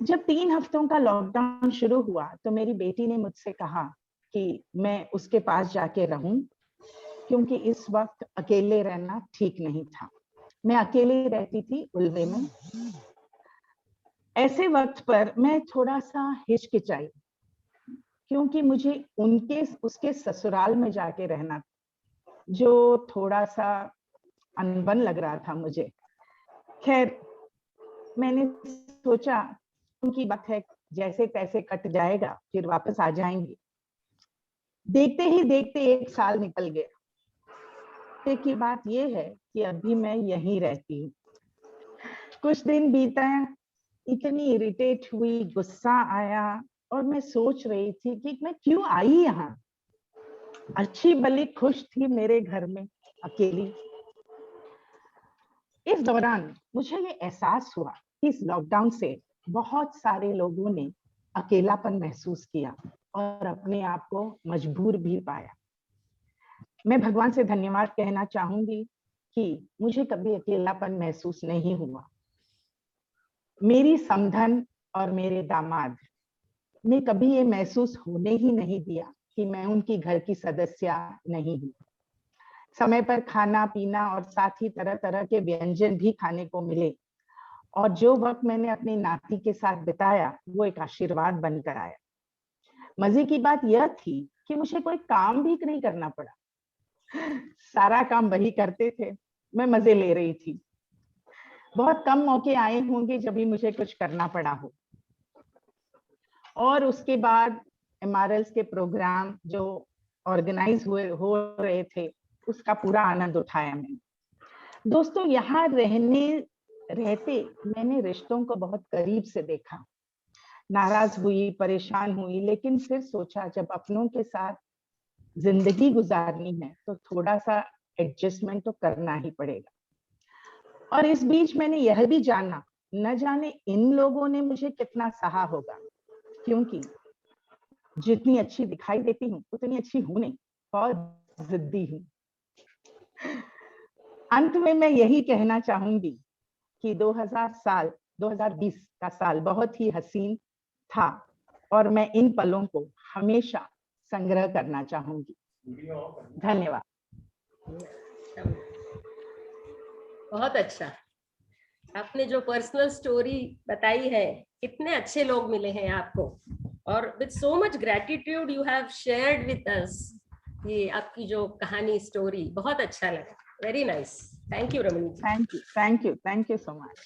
जब 3 हफ्तों का लॉकडाउन शुरू हुआ तो मेरी बेटी ने मुझसे कहा कि मैं उसके पास जाके रहूं, क्योंकि इस वक्त अकेले रहना ठीक नहीं था। मैं अकेली रहती थी उल्वे में। ऐसे वक्त पर मैं थोड़ा सा हिचकिचाई, क्योंकि मुझे उसके ससुराल में जाके रहना था, जो थोड़ा सा अनबन लग रहा था मुझे। खैर, मैंने सोचा उनकी बात है, जैसे तैसे कट जाएगा, फिर वापस आ जाएंगे। देखते ही देखते 1 साल निकल गया। की बात यह है कि अभी मैं यहीं रहती हूँ। कुछ दिन बीता, इतनी इरिटेट हुई, गुस्सा आया, और मैं सोच रही थी कि मैं क्यों आई यहाँ। अच्छी भली खुश थी मेरे घर में अकेली। इस दौरान मुझे ये एहसास हुआ कि इस लॉकडाउन से बहुत सारे लोगों ने अकेलापन महसूस किया और अपने आप को मजबूर भी पाया। मैं भगवान से धन्यवाद कहना चाहूंगी कि मुझे कभी अकेलापन महसूस नहीं हुआ। मेरी समधन और मेरे दामाद ने कभी ये महसूस होने ही नहीं दिया कि मैं उनकी घर की सदस्य नहीं हूँ। समय पर खाना पीना और साथ ही तरह तरह के व्यंजन भी खाने को मिले, और जो वक्त मैंने अपनी नाती के साथ बिताया वो एक आशीर्वाद बनकर आया। मजे की बात यह थी कि मुझे कोई काम भी नहीं करना पड़ा। सारा काम वही करते थे, मैं मजे ले रही थी। बहुत कम मौके आए होंगे जब भी मुझे कुछ करना पड़ा हो। और उसके बाद MRLs के प्रोग्राम जो ऑर्गेनाइज हो रहे थे, उसका पूरा आनंद उठाया मैंने। दोस्तों, यहाँ रहते मैंने रिश्तों को बहुत करीब से देखा। नाराज हुई, परेशान हुई, लेकिन फिर सोचा जब अपनों के साथ जिंदगी गुजारनी है तो थोड़ा सा एडजस्टमेंट तो करना ही पड़ेगा। और इस बीच मैंने यह भी जाना, न जाने इन लोगों ने मुझे कितना सहा होगा, क्योंकि जितनी अच्छी दिखाई देती हूँ उतनी अच्छी हूं नहीं, बहुत जिद्दी हूँ। अंत में मैं यही कहना चाहूंगी कि 2020 का साल बहुत ही हसीन था, और मैं इन पलों को हमेशा संग्रह करना चाहूंगी। धन्यवाद। बहुत अच्छा। आपने जो पर्सनल स्टोरी बताई है, इतने अच्छे लोग मिले हैं आपको, और with so much gratitude you have shared with us ये आपकी जो कहानी, स्टोरी, बहुत अच्छा लगा। Very nice. Thank you Ramani ji. Thank you so much.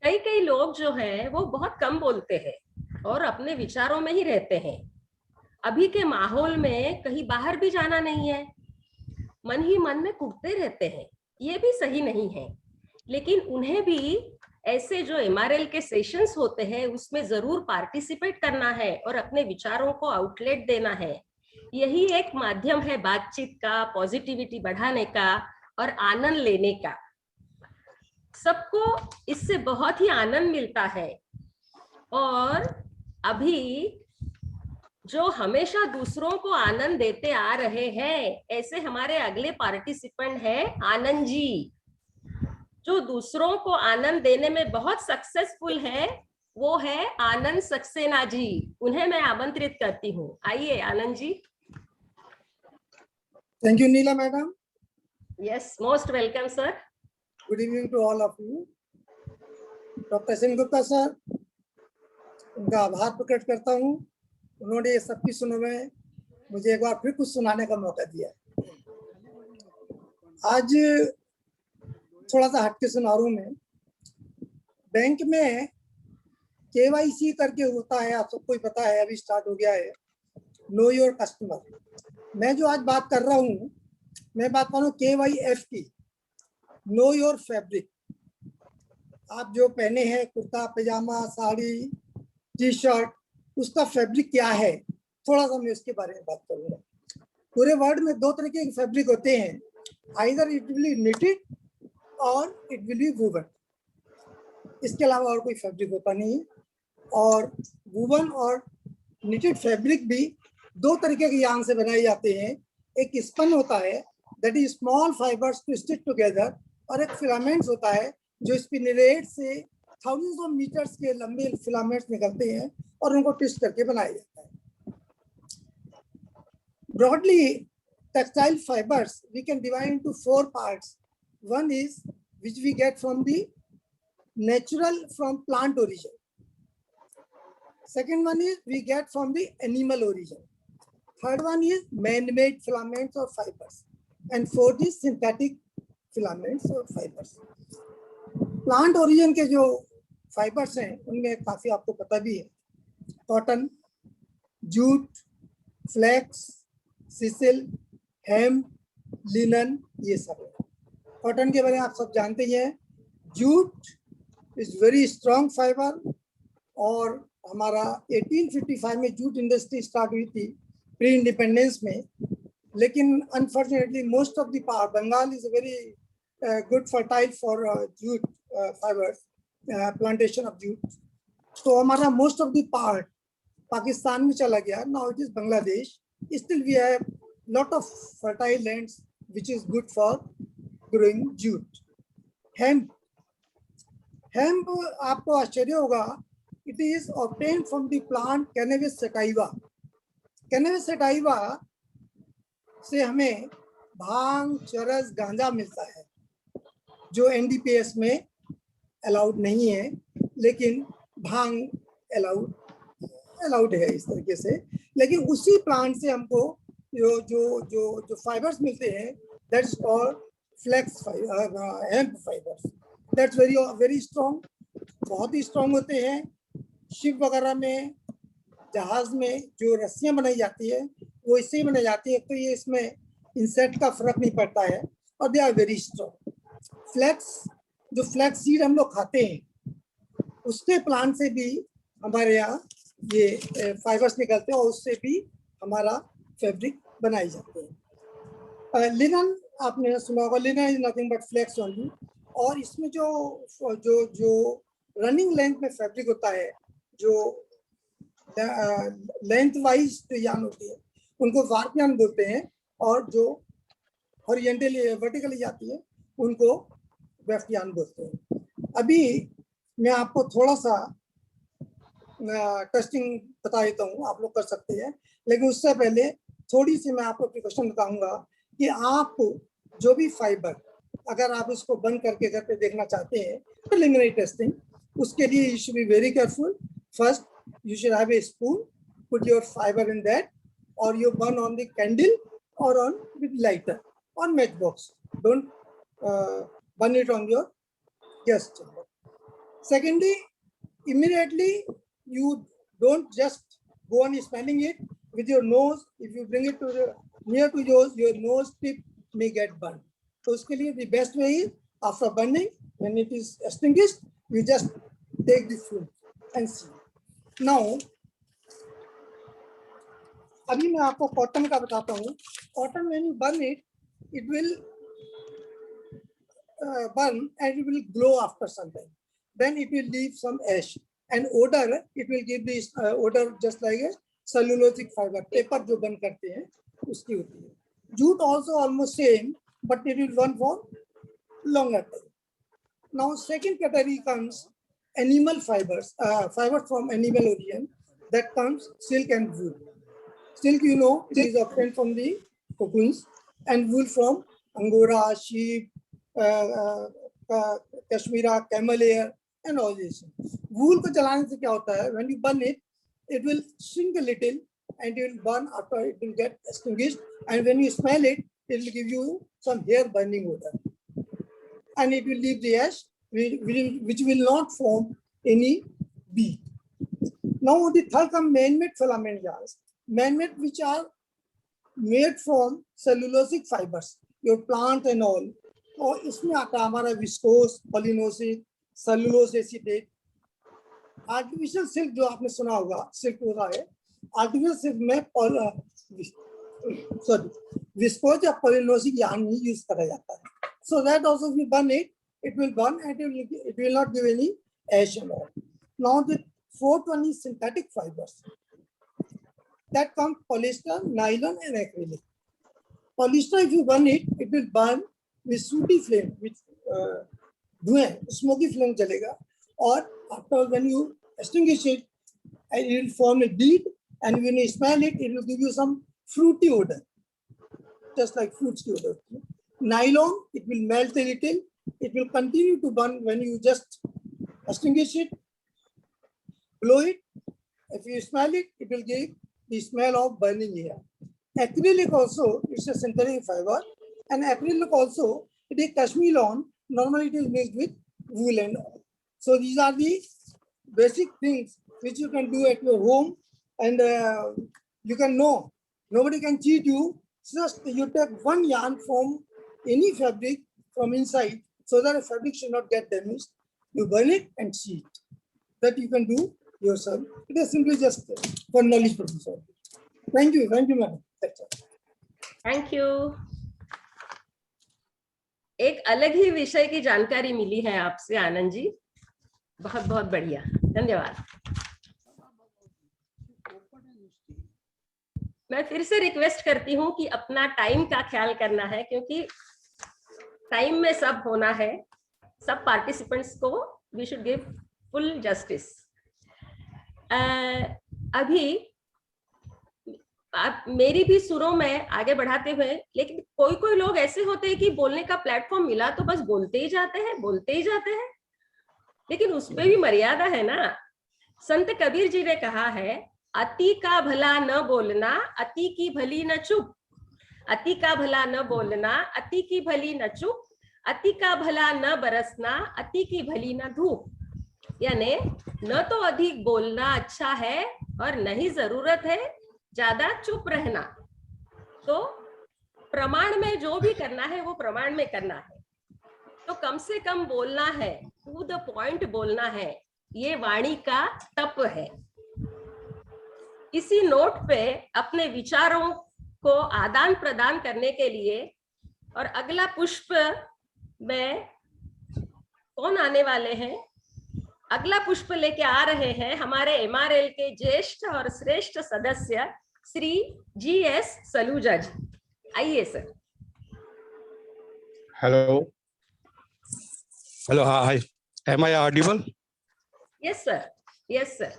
कई लोग जो हैं वो बहुत कम बोलते हैं और अपने विचारों में ही रहते हैं। अभी के माहौल में कहीं बाहर भी जाना नहीं है, मन ही मन में कुटते रहते हैं। ये भी सही नहीं है, लेकिन उन्हें भी ऐसे जो MRL के सेशंस होते हैं उसमें जरूर पार्टिसिपेट करना है और अपने विचारों को आउटलेट देना है। यही एक माध्यम है बातचीत का, पॉजिटिविटी बढ़ाने का और आनंद लेने का। सबको इससे बहुत ही आनंद मिलता है। और अभी जो हमेशा दूसरों को आनंद देते आ रहे हैं, ऐसे हमारे अगले पार्टिसिपेंट हैं आनंद जी, जो दूसरों को आनंद देने में बहुत सक्सेसफुल है। वो है आनंद सक्सेना जी। उन्हें मैं आमंत्रित करती हूँ। आइए Anand ji. Thank you, Neela madam. Yes, most welcome, sir. Good evening to all of you. Dr. Sen Gupta sir, उनका आभार प्रकट करता हूँ। उन्होंने ये सबकी सुनो में मुझे एक बार फिर कुछ सुनाने का मौका दिया। आज थोड़ा सा हटके सुना रहा हूँ मैं। बैंक में KYC करके होता है, आप सबको पता है, अभी स्टार्ट हो गया है, नो योर कस्टमर। मैं जो आज बात कर रहा हूँ, मैं बात कर रहा हूँ KYF की, नो योर फैब्रिक। आप जो पहने हैं कुर्ता पैजामा, साड़ी, टी-शर्ट, उसका फैब्रिक क्या है, थोड़ा सा मैं उसके बारे में बात करूंगा। पूरे वर्ल्ड में 2 तरह के फैब्रिक होते हैं, either it will be knitted और इट विल बी वूवन। इसके अलावा और कोई फैब्रिक होता नहीं है। और वूवन और निटेड फैब्रिक भी 2 तरीके के यार्न से बनाए जाते हैं। एक स्पन होता है, that is small fibres to stick together, और एक फिलामेंट्स होता है जो स्पिनरेट से थाउजेंड्स ऑफ मीटर्स के लंबे फिलामेंट्स निकलते हैं और उनको ट्विस्ट करके बनाया जाता है। Broadly textile fibers we can divide into 4 parts. One is which we get from the natural, from plant origin. Second one is we get from the animal origin. Third one is man-made filaments or fibers. And fourth is synthetic filaments or fibers. Plant origin के जो fibers हैं उनमें काफी आपको पता भी है, cotton, jute, flex, Cecil, हेम, linen, ये सब है। कॉटन के बारे में आप सब जानते ही हैं। Jute is very strong fibre, और हमारा 1855 में जूट इंडस्ट्री स्टार्ट हुई थी प्री इंडिपेंडेंस में, लेकिन unfortunately most of the part Bengal is very good fertile for jute fibres, plantation of jute. तो हमारा most of the part Pakistan में चला गया, now it is Bangladesh. Still we have lot of fertile lands which is good for growing jute. Hemp आपको आश्चर्य होगा, it is obtained from the plant Cannabis sativa. Cannabis sativa से हमें भांग, चरस, गांजा मिलता है जो NDPS में अलाउड नहीं है, लेकिन भांग अलाउड है इस तरीके से। लेकिन उसी प्लांट से हमको जो फाइबर्स मिलते हैं, that's called flax fibre, hemp fibres. That's very strong, बहुत ही स्ट्रॉन्ग होते हैं। शिप वगैरह में, जहाज में जो रस्सियां बनाई जाती है वो इससे ही बनाई जाती है, तो ये इसमें इंसेक्ट का फर्क नहीं पड़ता है, और they are very strong. Flax, जो फ्लेक्स सीड हम लोग खाते हैं, उसके प्लांट से भी हमारे यहाँ ये फाइबर्स निकलते हैं, और उससे भी हमारा फैब्रिक बनाई जाते हैं। लिनन आपने सुना होगा, linen is nothing but flax only. और इसमें जो रनिंग लेंथ में फैब्रिक होता है, जो लेंथ वाइज जो यान होती है उनको वार्प यान बोलते हैं, और जो हॉरिजॉन्टली वर्टिकली जाती है उनको वेफ्ट यान बोलते हैं। अभी मैं आपको थोड़ा सा टेस्टिंग बता देता हूँ, आप लोग कर सकते हैं, लेकिन उससे पहले थोड़ी सी मैं आपको प्रिकॉशन बताऊंगा कि आप जो भी फाइबर, अगर आप इसको बंद करके घर पे देखना चाहते हैं, प्रिलिमिनरी टेस्टिंग, उसके लिए you should be very careful. First you should have a spoon, put your fibre in that, और you burn on the candle और ऑन विद लाइटर और matchbox, don't burn it on your gas chamber. Secondly, immediately you don't just go on smelling it with your nose. If you bring it to the near to your nose tip may get burned. So uske liye the best way is after burning, when it is extinguished, you just take the fume and see. Now अभी मैं आपको cotton का बताता हूँ। Cotton when you burn it, it will burn and it will glow after some time. Then it will leave some ash and odor. It will give this odor just like a cellulosic fiber. Paper जो burn करते हैं उसकी होती है। Jute also almost same, but it will burn for longer time. Now second category comes animal fibers, fibers from animal origin. That comes silk and wool. Silk, you know, it is obtained from the cocoons, and wool from angora, sheep, Kashmira, camel hair, and all this. Wool को जलाने से क्या होता है? When you burn it, it will shrink a little, and it will burn after it will get extinguished. And when you smell it, it will give you some hair burning odor, and it will leave the ash, which will not form any bead. Now the third come man-made filament yarns. Man-made, which are made from cellulosic fibers, your plant and all. और इसमें आता है हमारा viscose, polynosic, cellulose acetate. Artificial silk जो आपने सुना होगा, silk होता है, आर्टिफिशियल सिल्क में विस्कोस या पॉलिनोसिक यार्न ही यूज करा जाता है। So that also if you burn it, it will burn and it will not give any ash and all. Now the fourth one is synthetic fibers. That comes polyester, nylon, and acrylic. Polyester, if you burn it, it will burn with sooty flame, with धुएं, smoky flame चलेगा, और after when you extinguish it, it will form a bead, and when you smell it, it will give you some fruity odor. just like foods की होती है. Nylon, it will melt a little. It will continue to burn when you just extinguish it, blow it. If you smell it, it will give the smell of burning air. Acrylic also, it's a synthetic fiber, and acrylic also, it is Kashmir. Normally, it is mixed with wool and all. So these are the basic things which you can do at your home, and you can know. Nobody can cheat you. Just you take one yarn from any fabric from inside, so that the fabric should not get damaged. You burn it and see it. That you can do yourself. It is simply just for knowledge purpose. Thank you, madam. That's all. Thank you. एक अलग ही विषय की जानकारी मिली है आपसे आनंद जी. बहुत बहुत बढ़िया, धन्यवाद. मैं फिर से रिक्वेस्ट करती हूँ कि अपना टाइम का ख्याल करना है, क्योंकि टाइम में सब होना है. सब पार्टिसिपेंट्स को we should give full justice. अभी आप मेरी भी सुरों में आगे बढ़ाते हुए, लेकिन कोई कोई लोग ऐसे होते हैं कि बोलने का प्लेटफॉर्म मिला तो बस बोलते ही जाते हैं, लेकिन उसपे भी मर्यादा है ना. संत कबीर जी ने कहा है, अति का भला न बोलना, अति की भली न चुप. अति का भला न बोलना, अति की भली न चुप. अति का भला न बरसना, अति की भली न धूप. यानी न तो अधिक बोलना अच्छा है और न ही जरूरत है ज्यादा चुप रहना. तो प्रमाण में जो भी करना है वो प्रमाण में करना है. तो कम से कम बोलना है, टू द पॉइंट बोलना है. ये वाणी का तप है. इसी नोट पे अपने विचारों को आदान प्रदान करने के लिए और अगला पुष्प में कौन आने वाले हैं? अगला पुष्प लेके आ रहे हैं हमारे MRL के ज्येष्ठ और श्रेष्ठ सदस्य श्री GS सलूजा जी. आइए sir. Hello. Hi. Am I audible? Yes, sir. Yes, sir.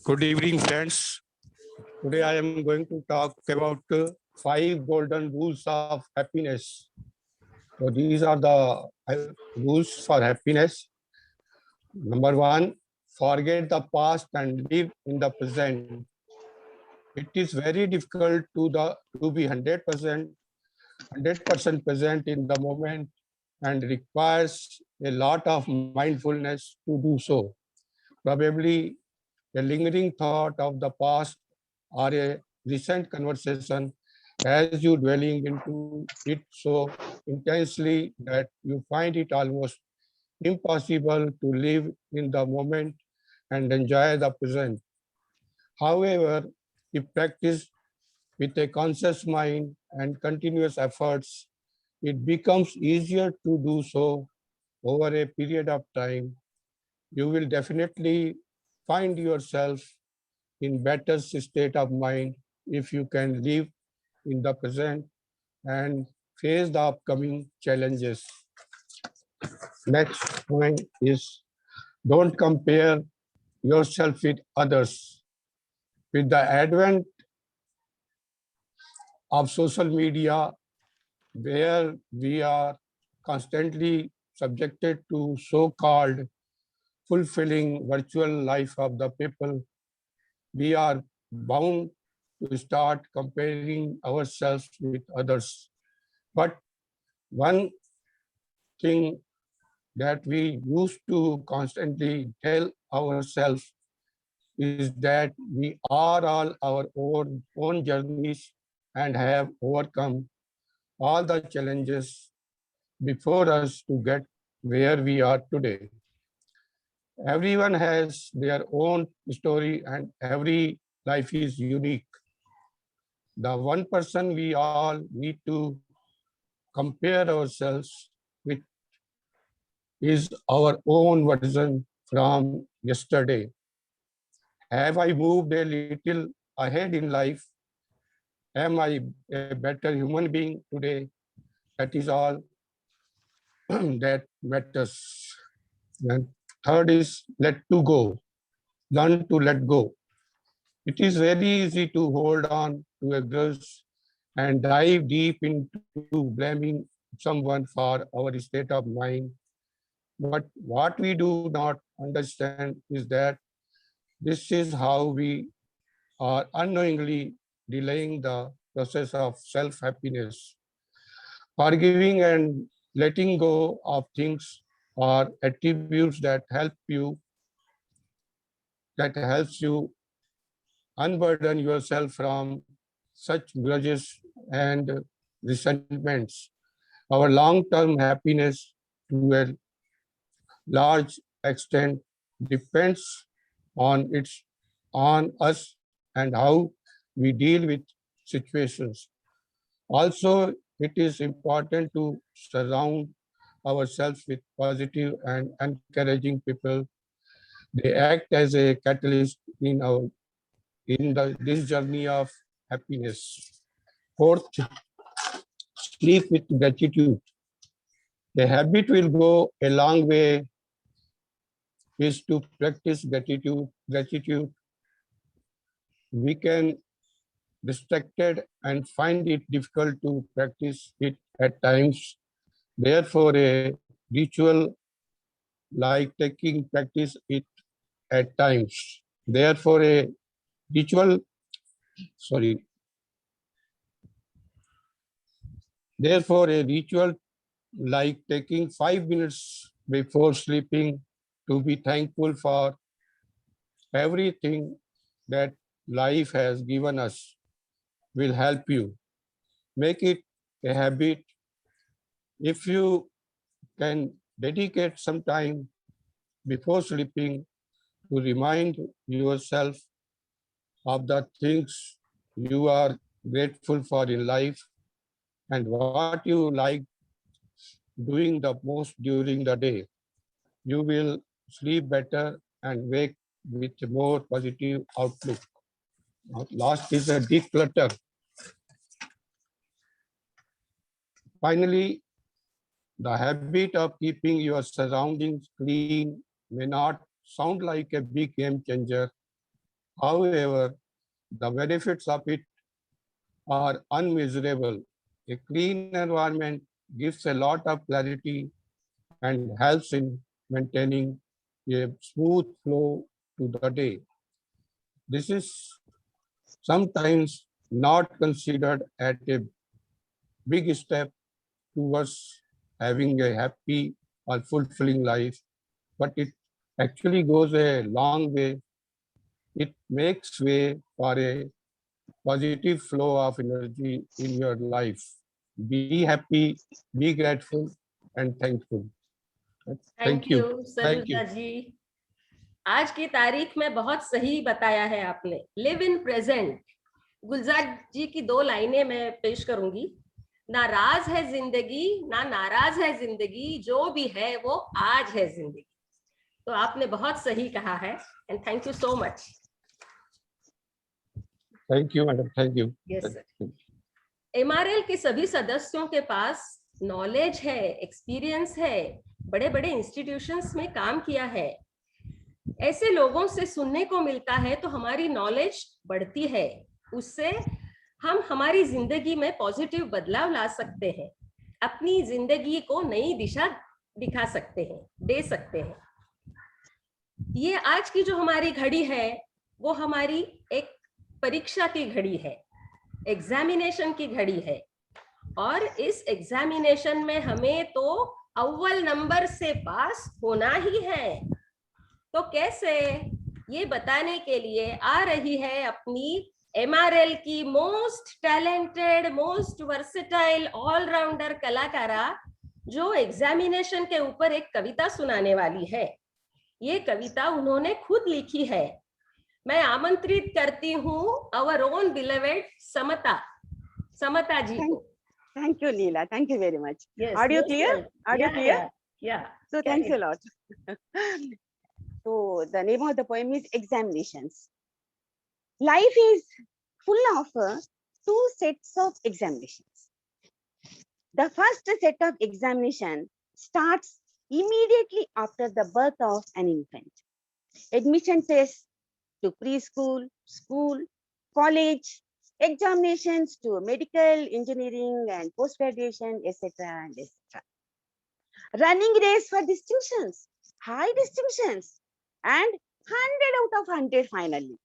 Good evening, friends. Today I am going to talk about 5 golden rules of happiness. So these are the rules for happiness. Number 1, forget the past and live in the present. It is very difficult to be 100% present in the moment and requires a lot of mindfulness to do so. Probably a lingering thought of the past or a recent conversation has you dwelling into it so intensely that you find it almost impossible to live in the moment and enjoy the present. However, if practiced with a conscious mind and continuous efforts, it becomes easier to do so over a period of time. You will definitely find yourself in better state of mind if you can live in the present and face the upcoming challenges. Next point is, don't compare yourself with others. With the advent of social media, where we are constantly subjected to so-called fulfilling virtual life of the people, we are bound to start comparing ourselves with others. But one thing that we used to constantly tell ourselves is that we are all our own journeys and have overcome all the challenges before us to get where we are today. Everyone has their own story and every life is unique. The one person we all need to compare ourselves with is our own version from yesterday. Have I moved a little ahead in life? Am I a better human being today? That is all that matters. And third is let go. Learn to let go. It is very easy to hold on to a grudge and dive deep into blaming someone for our state of mind. But what we do not understand is that this is how we are unknowingly delaying the process of self-happiness. Forgiving and letting go of things are attributes that helps you unburden yourself from such grudges and resentments. Our long-term happiness to a large extent depends on us and how we deal with situations. Also, it is important to surround ourselves with positive and encouraging people. They act as a catalyst this journey of happiness. Fourth, sleep with gratitude. The habit will go a long way is to practice gratitude. We can distracted and find it difficult to practice it at times. Therefore, a ritual like taking practice it at times. Therefore, a ritual, sorry. Therefore, a ritual like taking 5 minutes before sleeping to be thankful for everything that life has given us will help you. Make it a habit. If you can dedicate some time before sleeping to remind yourself of the things you are grateful for in life and what you like doing the most during the day, you will sleep better and wake with a more positive outlook. Last is a declutter. Finally, the habit of keeping your surroundings clean may not sound like a big game changer. However, the benefits of it are unmeasurable. A clean environment gives a lot of clarity and helps in maintaining a smooth flow to the day. This is sometimes not considered at a big step towards having a happy or fulfilling life, but it actually goes a long way. It makes way for a positive flow of energy in your life. Be happy, be grateful, and thankful. Thank you Thank you. Saluja ji. आज की तारीख में बहुत सही बताया है आपने। Live in present. गुलजार जी की 2 लाइनें मैं पेश करूंगी। ना राज है जिंदगी ना नाराज है जिंदगी, जो भी है वो आज है जिंदगी। तो आपने बहुत सही कहा है and thank you so much. Thank you, madam. Thank you. Yes sir. MRL के सभी सदस्यों के पास नॉलेज है, एक्सपीरियंस है, बड़े बड़े इंस्टीट्यूशंस में काम किया है। ऐसे लोगों से सुनने को मिलता है तो हमारी नॉलेज बढ़ती है, उससे हम हमारी जिंदगी में पॉजिटिव बदलाव ला सकते हैं, अपनी जिंदगी को नई दिशा दिखा सकते हैं, दे सकते हैं। ये आज की जो हमारी घड़ी है वो हमारी एक परीक्षा की घड़ी है, एग्जामिनेशन की घड़ी है, और इस एग्जामिनेशन में हमें तो अव्वल नंबर से पास होना ही है। तो कैसे, ये बताने के लिए आ रही है अपनी एमआरएल की most talented, most versatile, allrounder कलाकारा, जो एग्जामिनेशन के ऊपर एक कविता सुनाने वाली है। ये कविता उन्होंने खुद लिखी है। मैं आमंत्रित करती हूँ आवर ओन बिलवेड समता जी को। Thank you, Leela. Thank you very much. Yes, Audio yes, clear? sir. Audio Yeah, clear? Yeah. So thanks a lot. So the name of the poem is Examinations. Life is full of 2 sets of examinations. The first set of examination starts immediately after the birth of an infant. Admission tests to preschool, school, college, examinations to medical, engineering, and post-graduation, etc. and etc. Running race for distinctions, high distinctions, and 100 out of 100 finally.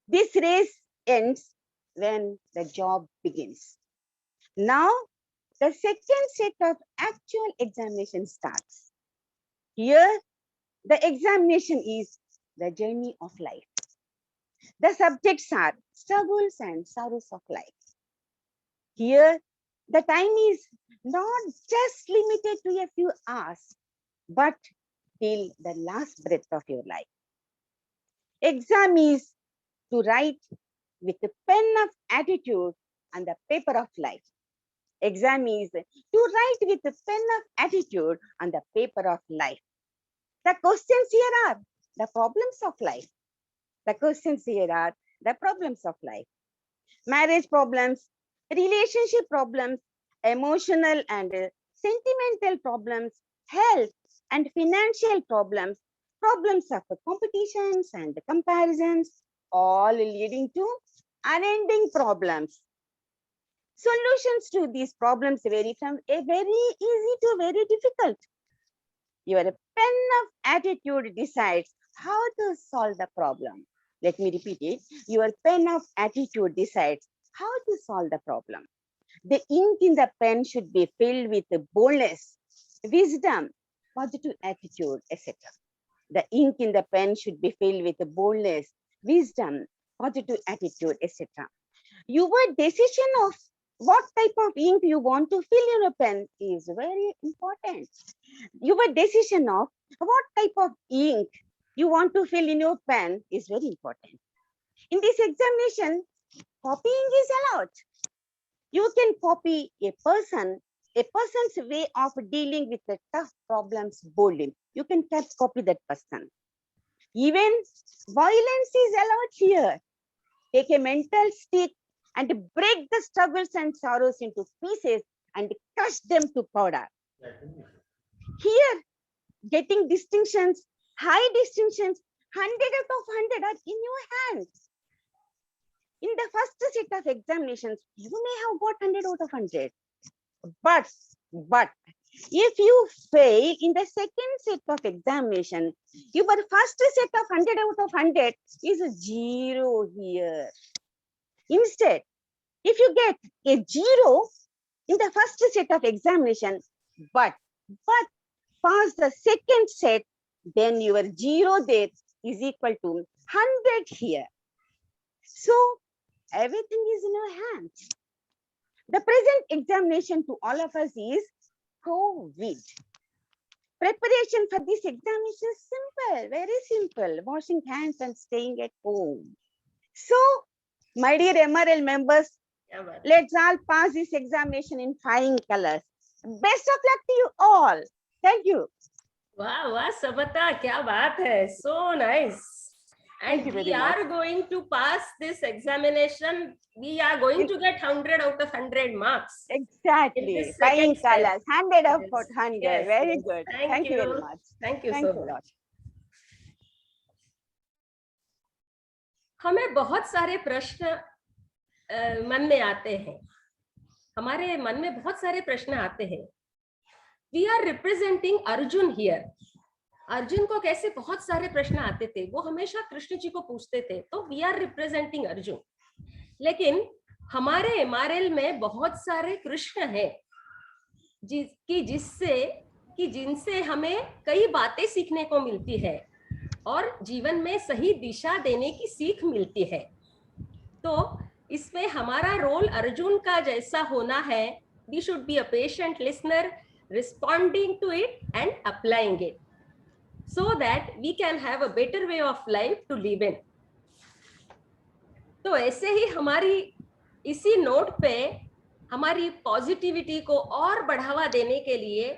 This race ends when the job begins. Now, the second set of actual examination starts. Here, the examination is the journey of life. The subjects are struggles and sorrows of life. Here, the time is not just limited to a few hours, but till the last breath of your life. Exam is to write with the pen of attitude and the paper of life. Exam is to write with the pen of attitude on the paper of life. The questions here are the problems of life. The questions here are the problems of life. Marriage problems, relationship problems, emotional and sentimental problems, health and financial problems, problems of competitions and comparisons, all leading to unending problems. Solutions to these problems vary from a very easy to very difficult. Your pen of attitude decides how to solve the problem. Let me repeat it. Your pen of attitude decides how to solve the problem. The ink in the pen should be filled with boldness, wisdom, positive attitude, etc. The ink in the pen should be filled with boldness, wisdom, positive attitude, etc. Your decision of what type of ink you want to fill in a pen is very important. Your decision of what type of ink you want to fill in your pen is very important. In this examination, copying is allowed. You can copy a person's way of dealing with the tough problems boldly. You can copy that person. Even violence is allowed here. Take a mental stick and break the struggles and sorrows into pieces and crush them to powder. Here, getting distinctions, high distinctions, 100 out of 100 are in your hands. In the first set of examinations, you may have got 100 out of 100. But if you fail in the second set of examination, your first set of 100 out of 100 is a 0 here. Instead, if you get a 0 in the first set of examination, but pass the second set, then your 0 there is equal to 100 here. So everything is in your hands. The present examination to all of us is COVID. Preparation for this examination is simple, very simple. Washing hands and staying at home. So, my dear MRL members, let's all pass this examination in flying colors. Best of luck to you all. Thank you. Wow, wow, Sabata, kya baat hai. So nice. And we are going to pass this examination. We are going to get 100 out of 100 marks. Exactly. Flying colors, 100 out of 100. Yes, Very yes. good. Thank you very much. Thank you Thank so you much. lot. हमें बहुत सारे प्रश्न मन में आते हैं. हमारे मन में बहुत सारे प्रश्न आते हैं. We are representing Arjun here. Arjun को कैसे बहुत सारे प्रश्न आते थे, वो हमेशा कृष्ण जी को पूछते थे, तो वी आर रिप्रेजेंटिंग अर्जुन. लेकिन हमारे एमआरएल में बहुत सारे कृष्ण हैं जिनसे हमें कई बातें सीखने को मिलती है और जीवन में सही दिशा देने की सीख मिलती है. तो इसमें हमारा रोल अर्जुन का जैसा होना है. We should be a patient listener, responding to it and applying it, so that we can have a better way of life to live in. तो ऐसे ही हमारी इसी नोट पे हमारी पॉजिटिविटी को और बढ़ावा देने के लिए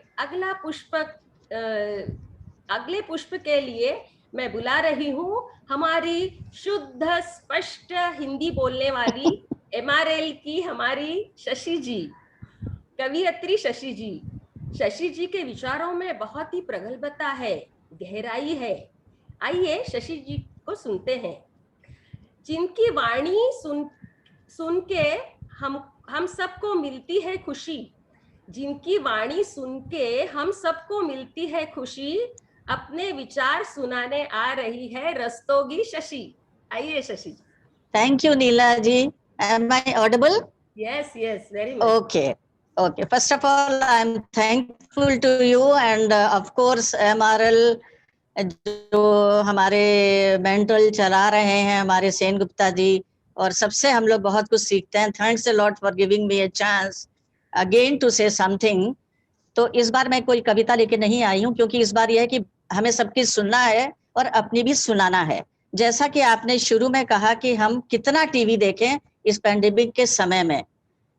अगले पुष्प के लिए मैं बुला रही हूँ हमारी शुद्ध स्पष्ट हिंदी बोलने वाली एमआरएल की हमारी शशि जी, कवियत्री शशि जी. शशि जी के विचारों में बहुत ही प्रगल्भता है, गहराई है. आइए शशि जी को सुनते हैं, जिनकी वाणी सुन के हम सबको मिलती है खुशी, जिनकी वाणी सुन के हम सबको मिलती है खुशी, अपने विचार सुनाने आ रही है रस्तोगी शशि। आइए Shashi. Thank you, Neela ji. Am I audible? Yes, yes, very much. Okay. Okay. First of all, I'm thankful to you and of course MRL जो हमारे मेंटल चला रहे हैं हमारे सेन गुप्ता जी, और सबसे हम लोग बहुत कुछ सीखते हैं. Thanks a lot for giving me a chance again to say something. तो इस बार मैं कोई कविता लेके नहीं आई हूँ, क्योंकि इस बार यह है कि हमें सबकी सुनना है और अपनी भी सुनाना है. जैसा कि आपने शुरू में कहा कि हम कितना टीवी देखें इस पैंडेमिक के समय में,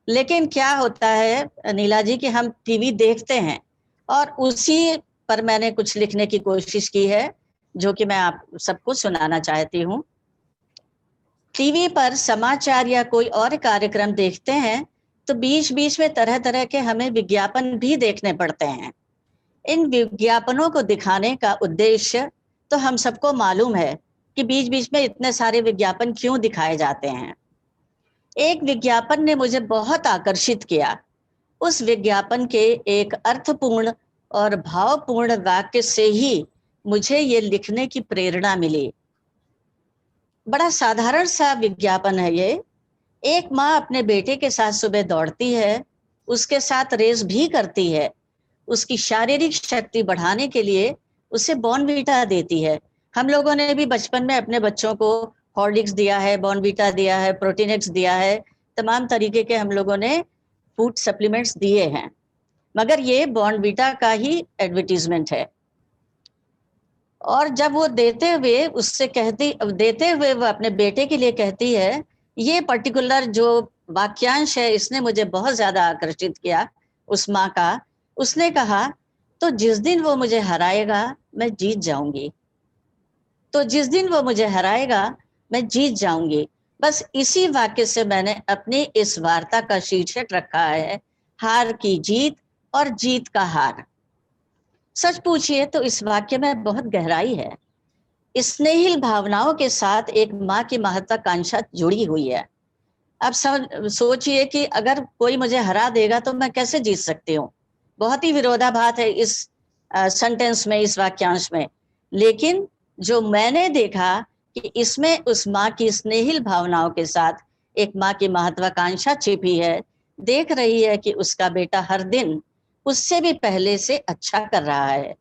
लेकिन क्या होता है नीला जी कि हम टीवी देखते हैं, और उसी पर मैंने कुछ लिखने की कोशिश की है जो कि मैं आप सबको सुनाना चाहती हूँ. टीवी पर समाचार या कोई और कार्यक्रम देखते हैं तो बीच बीच में तरह तरह के हमें विज्ञापन भी देखने पड़ते हैं. इन विज्ञापनों को दिखाने का उद्देश्य तो हम सबको मालूम है कि बीच बीच में इतने सारे विज्ञापन क्यों दिखाए जाते हैं. एक विज्ञापन ने मुझे बहुत आकर्षित किया. उस विज्ञापन के एक अर्थपूर्ण और भावपूर्ण वाक्य से ही मुझे ये लिखने की प्रेरणा मिली. बड़ा साधारण सा विज्ञापन है ये. एक माँ अपने बेटे के साथ सुबह दौड़ती है, उसके साथ रेस भी करती है. उसकी शारीरिक शक्ति बढ़ाने के लिए उसे बॉर्नवीटा देती है. हम लोगों ने भी बचपन में अपने बच्चों को हॉर्लिक्स दिया है, बॉर्नवीटा दिया है, प्रोटीनेक्स दिया है, तमाम तरीके के हम लोगों ने फूड सप्लीमेंट्स दिए हैं, मगर ये बॉर्नवीटा का ही एडवर्टीजमेंट है. और जब वो देते हुए वो अपने बेटे के लिए कहती है, ये पर्टिकुलर जो वाक्यांश है इसने मुझे बहुत ज्यादा आकर्षित किया उस माँ का. उसने कहा, तो जिस दिन वो मुझे हराएगा मैं जीत जाऊंगी, तो जिस दिन वो मुझे हराएगा मैं जीत जाऊंगी. बस इसी वाक्य से मैंने अपनी इस वार्ता का शीर्षक रखा है, हार की जीत और जीत का हार. सच पूछिए तो इस वाक्य में बहुत गहराई है. स्नेहिल भावनाओं के साथ एक माँ की महत्वाकांक्षा जुड़ी हुई है. अब सोचिए कि अगर कोई मुझे हरा देगा तो मैं कैसे जीत सकती हूँ. बहुत ही विरोधाभास है इस सेंटेंस में, इस वाक्यांश में. लेकिन जो मैंने देखा कि इसमें उस माँ की स्नेहिल भावनाओं के साथ एक माँ की महत्वाकांक्षा छिपी है. देख रही है कि उसका बेटा हर दिन उससे भी पहले से अच्छा कर रहा है,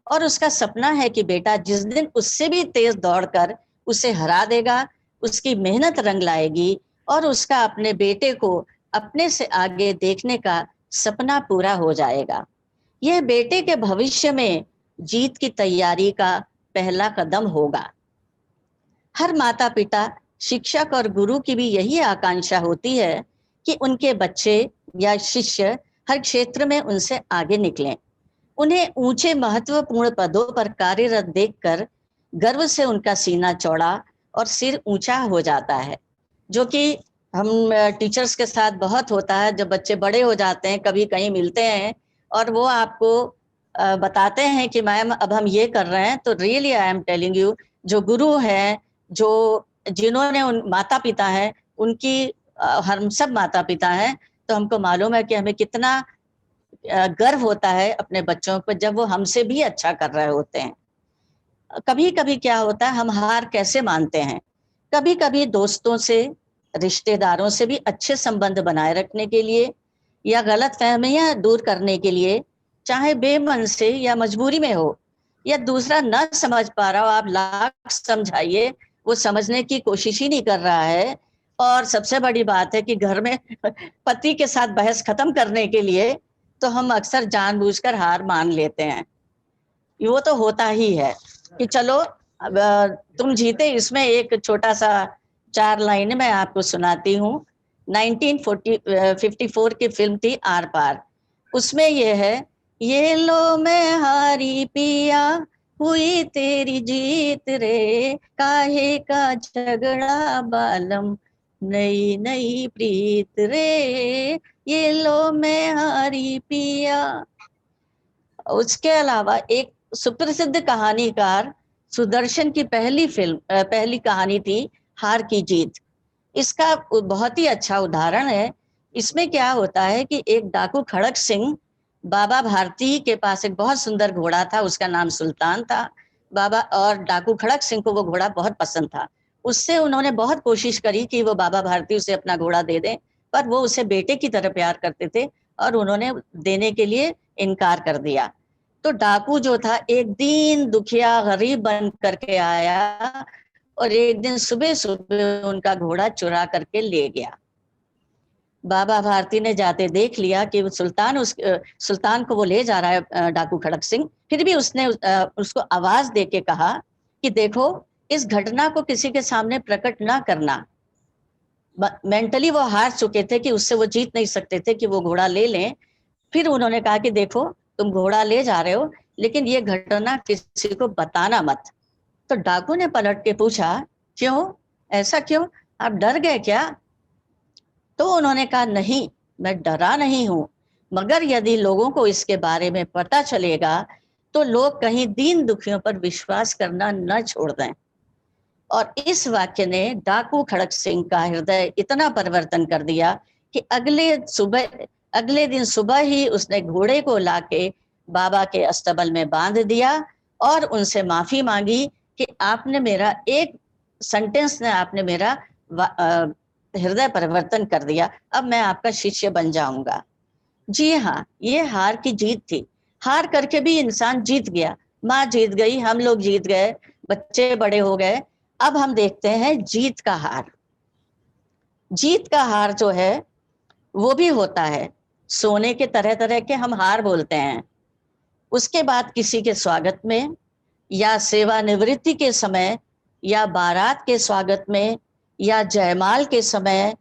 और उसका सपना है कि बेटा जिस दिन उससे भी तेज दौड़कर उसे हरा देगा, उसकी मेहनत रंग लाएगी और उसका अपने बेटे को अपने से आगे देखने का सपना पूरा हो जाएगा. यह बेटे के भविष्य में जीत की तैयारी का पहला कदम होगा. हर माता पिता, शिक्षक और गुरु की भी यही आकांक्षा होती है कि उनके बच्चे या शिष्य हर क्षेत्र में उनसे आगे निकलें. उन्हें ऊंचे महत्वपूर्ण पदों पर कार्यरत देखकर गर्व से उनका सीना चौड़ा और सिर ऊंचा हो जाता है, जो कि हम टीचर्स के साथ बहुत होता है. जब बच्चे बड़े हो जाते हैं, कभी कहीं मिलते हैं और वो आपको बताते हैं कि मैम अब हम ये कर रहे हैं, तो really I am telling you, जो गुरु हैं, जो जिन्होंने उन माता पिता हैं, उनकी हम सब माता पिता हैं, तो हमको मालूम है कि हमें कितना गर्व होता है अपने बच्चों पर जब वो हमसे भी अच्छा कर रहे होते हैं. कभी कभी क्या होता है, हम हार कैसे मानते हैं. कभी कभी दोस्तों से, रिश्तेदारों से भी अच्छे संबंध बनाए रखने के लिए या गलतफहमियां दूर करने के लिए, चाहे बेमन से या मजबूरी में हो, या दूसरा न समझ पा रहा हो, आप लाख समझाइए वो समझने की कोशिश ही नहीं कर रहा है. और सबसे बड़ी बात है कि घर में पति के साथ बहस खत्म करने के लिए तो हम अक्सर जानबूझकर हार मान लेते हैं. वो तो होता ही है कि चलो तुम जीते. इसमें एक छोटा सा 4 लाइन मैं आपको सुनाती हूँ. 1954 की फिल्म थी आर पार. उसमें ये है, ये लो मैं हारी पिया, हुई तेरी जीत रे, काहे का झगड़ा बालम, नई नई प्रीत रे, ये लो मैं हारी पिया. उसके अलावा एक सुप्रसिद्ध कहानीकार सुदर्शन की पहली कहानी थी हार की जीत. इसका बहुत ही अच्छा उदाहरण है। इसमें क्या होता है कि एक डाकू खड़क सिंह, बाबा भारती के पास एक बहुत सुंदर घोड़ा था, उसका नाम सुल्तान था। बाबा और डाकू खड़क सिंह को वो घोड़ा बहुत पसंद था। उससे उन्होंने बहुत कोशिश करी कि वो बाबा भारती उसे अपना घोड़ा दे दें, पर वो उसे बेटे की तरह प्यार करते थे और उन्होंने देने के लिए इनकार कर दिया। तो डाकू जो था एक दिन दुखिया गरीब बन करके आया और एक दिन सुबह सुबह उनका घोड़ा चुरा करके ले गया। बाबा भारती ने जाते देख लिया कि सुल्तान को वो ले जा रहा है डाकू खड़क सिंह। फिर भी उसने उसको आवाज दे के कहा कि देखो, इस घटना को किसी के सामने प्रकट ना करना। मेंटली वो हार चुके थे कि उससे वो जीत नहीं सकते थे कि वो घोड़ा ले लें। फिर उन्होंने कहा कि देखो, तुम घोड़ा ले जा रहे हो, लेकिन ये घटना किसी को बताना मत। तो डाकू ने पलट के पूछा, क्यों, ऐसा क्यों, आप डर गए क्या? तो उन्होंने कहा, नहीं, मैं डरा नहीं हूं, मगर यदि लोगों को इसके बारे में पता चलेगा तो लोग कहीं दीन दुखियों पर विश्वास करना न छोड़ दें। और इस वाक्य ने डाकू खड़क सिंह का हृदय इतना परिवर्तन कर दिया कि अगले दिन सुबह ही उसने घोड़े को लाके बाबा के अस्तबल में बांध दिया और उनसे माफी मांगी कि आपने मेरा एक सेंटेंस ने आपने मेरा हृदय परिवर्तन कर दिया, अब मैं आपका शिष्य बन जाऊंगा। जी हाँ, ये हार की जीत थी। हार करके भी इंसान जीत गया, माँ जीत गई, हम लोग जीत गए, बच्चे बड़े हो गए। अब हम देखते हैं जीत का हार। जीत का हार जो है वो भी होता है, सोने के तरह तरह के हम हार बोलते हैं। उसके बाद किसी के स्वागत में या सेवानिवृत्ति के समय या बारात के स्वागत में या जयमाल के समय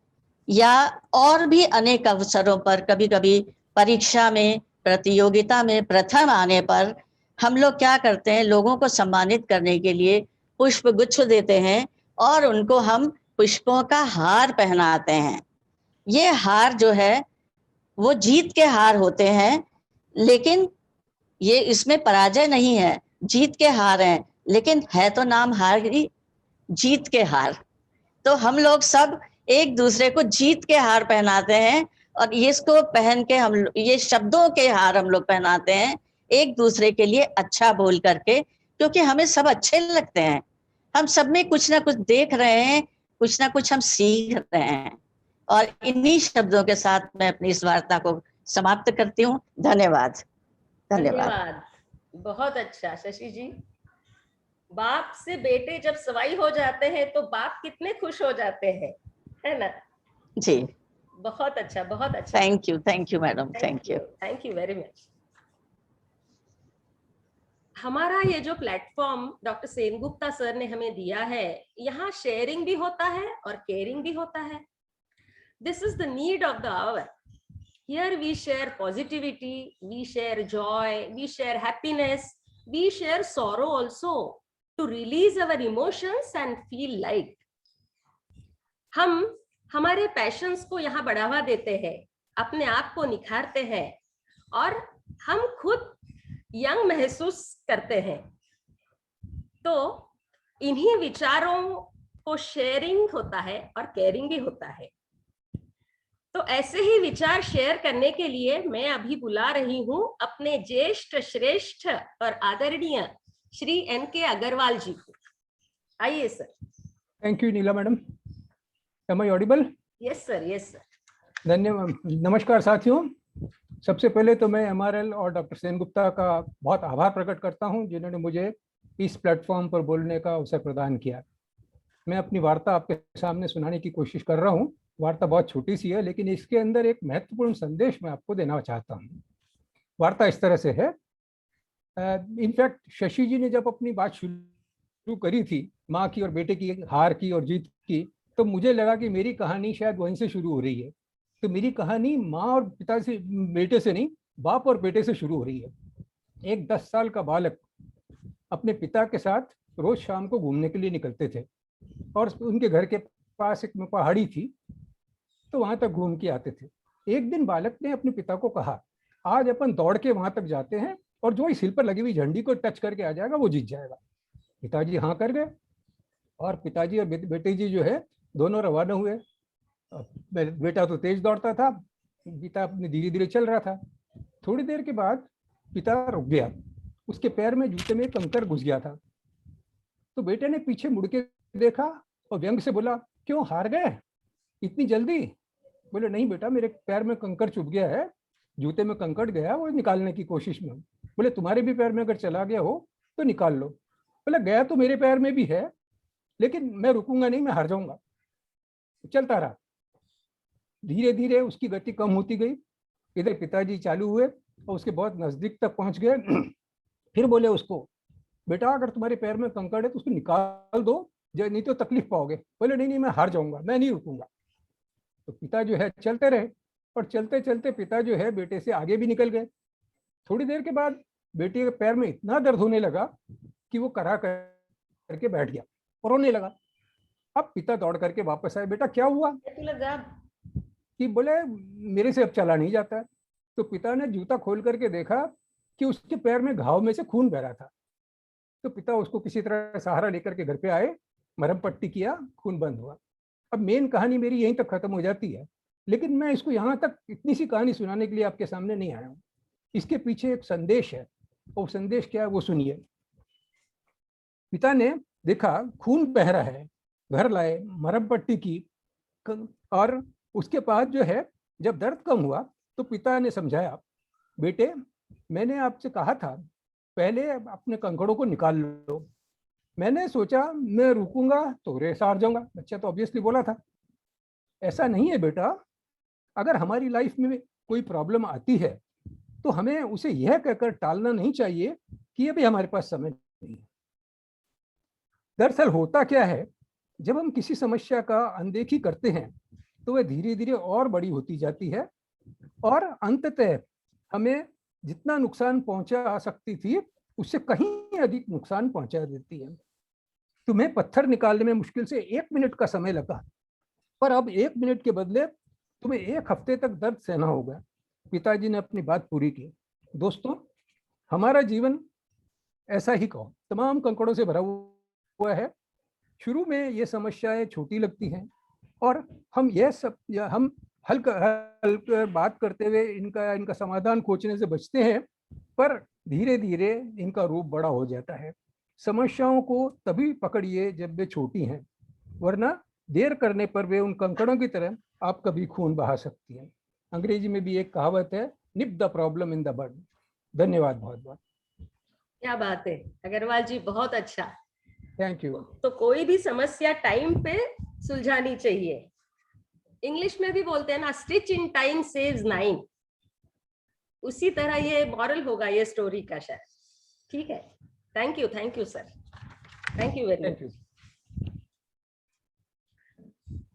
या और भी अनेक अवसरों पर, कभी कभी परीक्षा में, प्रतियोगिता में प्रथम आने पर हम लोग क्या करते हैं, लोगों को सम्मानित करने के लिए पुष्प गुच्छ देते हैं और उनको हम पुष्पों का हार पहनाते हैं। ये हार जो है वो जीत के हार होते हैं, लेकिन ये इसमें पराजय नहीं है, जीत के हार हैं, लेकिन है तो नाम हार ही, जीत के हार। तो हम लोग सब एक दूसरे को जीत के हार पहनाते हैं और इसको पहन के हम ये शब्दों के हार हम लोग पहनाते हैं एक दूसरे के लिए अच्छा बोल करके, क्योंकि हमें सब अच्छे लगते हैं। हम सब में कुछ ना कुछ देख रहे हैं, कुछ ना कुछ हम सीख रहे हैं। और इन्हीं शब्दों के साथ मैं अपनी इस वार्ता को समाप्त करती हूँ। धन्यवाद। धन्यवाद, बहुत अच्छा शशि जी। बाप से बेटे जब सवाई हो जाते हैं तो बाप कितने खुश हो जाते हैं, है ना जी? बहुत अच्छा, बहुत अच्छा। Thank you madam, thank you very much. हमारा ये जो प्लेटफॉर्म डॉक्टर सेनगुप्ता सर ने हमें दिया है, यहाँ शेयरिंग भी होता है और केयरिंग भी होता है। This is the need of the hour. Here we share positivity, we share joy, we share happiness, we share sorrow also to release our emotions and feel light. हम हमारे पैशंस को यहाँ बढ़ावा देते हैं, अपने आप को निखारते हैं और हम खुद यंग महसूस करते हैं। तो इन्हीं विचारों को शेयरिंग होता है और केयरिंग भी होता है। तो ऐसे ही विचार शेयर करने के लिए मैं अभी बुला रही हूं अपने ज्येष्ठ, श्रेष्ठ और आदरणीय श्री NK अग्रवाल जी को। आइए sir. Thank you Neela madam. Am I audible? Yes sir, yes sir. धन्यवाद। नमस्कार साथियों। सबसे पहले तो मैं MRL और डॉक्टर सेनगुप्ता का बहुत आभार प्रकट करता हूं, जिन्होंने मुझे इस प्लेटफॉर्म पर बोलने का अवसर प्रदान किया। मैं अपनी वार्ता आपके सामने सुनाने की कोशिश कर रहा हूं। वार्ता बहुत छोटी सी है, लेकिन इसके अंदर एक महत्वपूर्ण संदेश मैं आपको देना चाहता हूं। वार्ता इस तरह से है। इनफैक्ट शशि जी ने जब अपनी बात शुरू करी थी माँ की और बेटे की, हार की और जीत की, तो मुझे लगा कि मेरी कहानी शायद वहीं से शुरू हो रही है। तो मेरी कहानी माँ और पिता से, बेटे से नहीं, बाप और बेटे से शुरू हो रही है। एक 10 साल का बालक अपने पिता के साथ रोज शाम को घूमने के लिए निकलते थे और उनके घर के पास एक पहाड़ी थी, तो वहां तक घूम के आते थे। एक दिन बालक ने अपने पिता को कहा, आज अपन दौड़ के वहां तक जाते हैं और जो इस हिल पर लगी हुई झंडी को टच करके आ जाएगा वो जीत जाएगा। पिताजी हाँ कर गए और पिताजी और बेटे जी जो है दोनों रवाना हुए। बेटा तो तेज दौड़ता था, पिता अपने धीरे धीरे चल रहा था। थोड़ी देर के बाद पिता रुक गया, उसके पैर में जूते में कंकर घुस गया था। तो बेटे ने पीछे मुड़ के देखा और व्यंग से बोला, क्यों हार गए इतनी जल्दी? बोले, नहीं बेटा, मेरे पैर में कंकर चुभ गया है, जूते में कंकर गया, वो निकालने की कोशिश में। बोले, तुम्हारे भी पैर में अगर चला गया हो तो निकाल लो। बोला, गया तो मेरे पैर में भी है, लेकिन मैं रुकूंगा नहीं, मैं हार जाऊंगा। चलता रहा। धीरे धीरे उसकी गति कम होती गई। इधर पिताजी चालू हुए और उसके बहुत नजदीक तक पहुंच गए। फिर बोले उसको, बेटा अगर तुम्हारे पैर में कंकड़ है तो उसको निकाल दो, नहीं तो तकलीफ पाओगे। बोले, नहीं नहीं, मैं हार जाऊंगा, मैं नहीं रुकूंगा। तो पिता जो है चलते रहे, और चलते चलते पिता जो है बेटे से आगे भी निकल गए। थोड़ी देर के बाद बेटे के पैर में इतना दर्द होने लगा कि वो करा करके बैठ गया और रोने लगा। अब पिता दौड़ करके वापस आए, बेटा क्या हुआ? कि बोले, मेरे से अब चला नहीं जाता है। तो पिता ने जूता खोल करके देखा कि उसके पैर में घाव में से खून बह रहा था। तो पिता उसको किसी तरह सहारा लेकर के घर पे आए, मरहम पट्टी किया, खून बंद हुआ। अब मेन कहानी मेरी यहीं तक खत्म हो जाती है, लेकिन मैं इसको यहाँ तक इतनी सी कहानी सुनाने के लिए आपके सामने नहीं आया हूँ। इसके पीछे एक संदेश है, और संदेश क्या है वो सुनिए। पिता ने देखा खून बह रहा है, घर लाए, मरहम पट्टी की, और उसके बाद जो है जब दर्द कम हुआ तो पिता ने समझाया, बेटे मैंने आपसे कहा था पहले अपने कंकड़ों को निकाल लो। मैंने सोचा मैं रुकूंगा तो रेस हार जाऊंगा। बच्चा तो ऑब्वियसली बोला था। ऐसा नहीं है बेटा, अगर हमारी लाइफ में कोई प्रॉब्लम आती है तो हमें उसे यह कहकर टालना नहीं चाहिए कि अभी हमारे पास समय नहीं है। दरअसल होता क्या है, जब हम किसी समस्या का अनदेखी करते हैं तो वह धीरे धीरे और बड़ी होती जाती है, और अंततः हमें जितना नुकसान पहुंचा सकती थी उससे कहीं अधिक नुकसान पहुंचा देती है। तुम्हें पत्थर निकालने में मुश्किल से 1 मिनट का समय लगा, पर अब 1 मिनट के बदले तुम्हें 1 हफ्ते तक दर्द सहना होगा। पिताजी ने अपनी बात पूरी की। दोस्तों, हमारा जीवन ऐसा ही कहो, तमाम कंकड़ों से भरा हुआ है। शुरू में ये समस्याएं छोटी लगती हैं और हम हल बात करते हुए इनका समाधान खोजने से बचते हैं, पर धीरे धीरे इनका रूप बड़ा हो जाता है। समस्याओं को तभी पकड़िए जब वे छोटी हैं, वरना देर करने पर वे उन कंकड़ों की तरह आपका भी खून बहा सकती हैं। अंग्रेजी में भी एक कहावत है, nip the problem in the bud. धन्यवाद बहुत बहुत। क्या बात है अग्रवाल जी, बहुत अच्छा, थैंक यू। तो कोई भी समस्या टाइम पे सुलझानी चाहिए। इंग्लिश में भी बोलते हैं ना, स्टिच इन टाइम सेव्स 9। उसी तरह ये मॉरल होगा ये स्टोरी का शायद। ठीक है, thank you sir, thank you very much.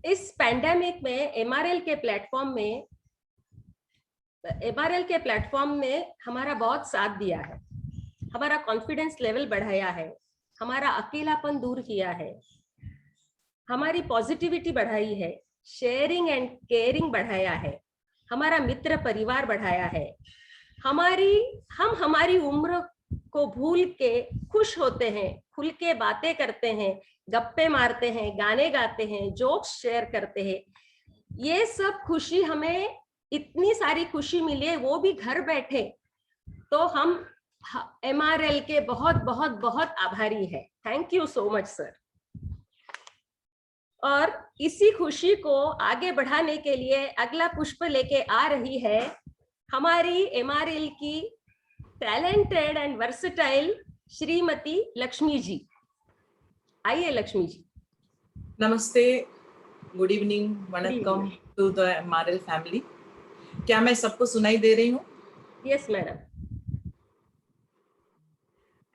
इस पैंडेमिक में एमआरएल के प्लेटफॉर्म ने हमारा बहुत साथ दिया है, हमारा कॉन्फिडेंस लेवल बढ़ाया है, हमारा अकेलापन दूर किया है, हमारी पॉजिटिविटी बढ़ाई है, शेयरिंग एंड केयरिंग बढ़ाया है, हमारा मित्र परिवार बढ़ाया है, हम हमारी उम्र को भूल के खुश होते हैं, खुल के बातें करते हैं, गप्पे मारते हैं, गाने गाते हैं, जोक्स शेयर करते हैं। ये सब खुशी, हमें इतनी सारी खुशी मिली है, वो भी घर बैठे, तो हम एमआरएल के बहुत बहुत बहुत आभारी है। Thank you so much sir. और इसी खुशी को आगे बढ़ाने के लिए अगला पुष्प लेके आ रही है हमारी एमआरएल की talented and versatile Shrimati Lakshmi ji. आइए लक्ष्मी जी। नमस्ते, गुड इवनिंग, वनक्कम टू द एमआरएल फैमिली। क्या मैं सबको सुनाई दे रही हूँ? Yes madam.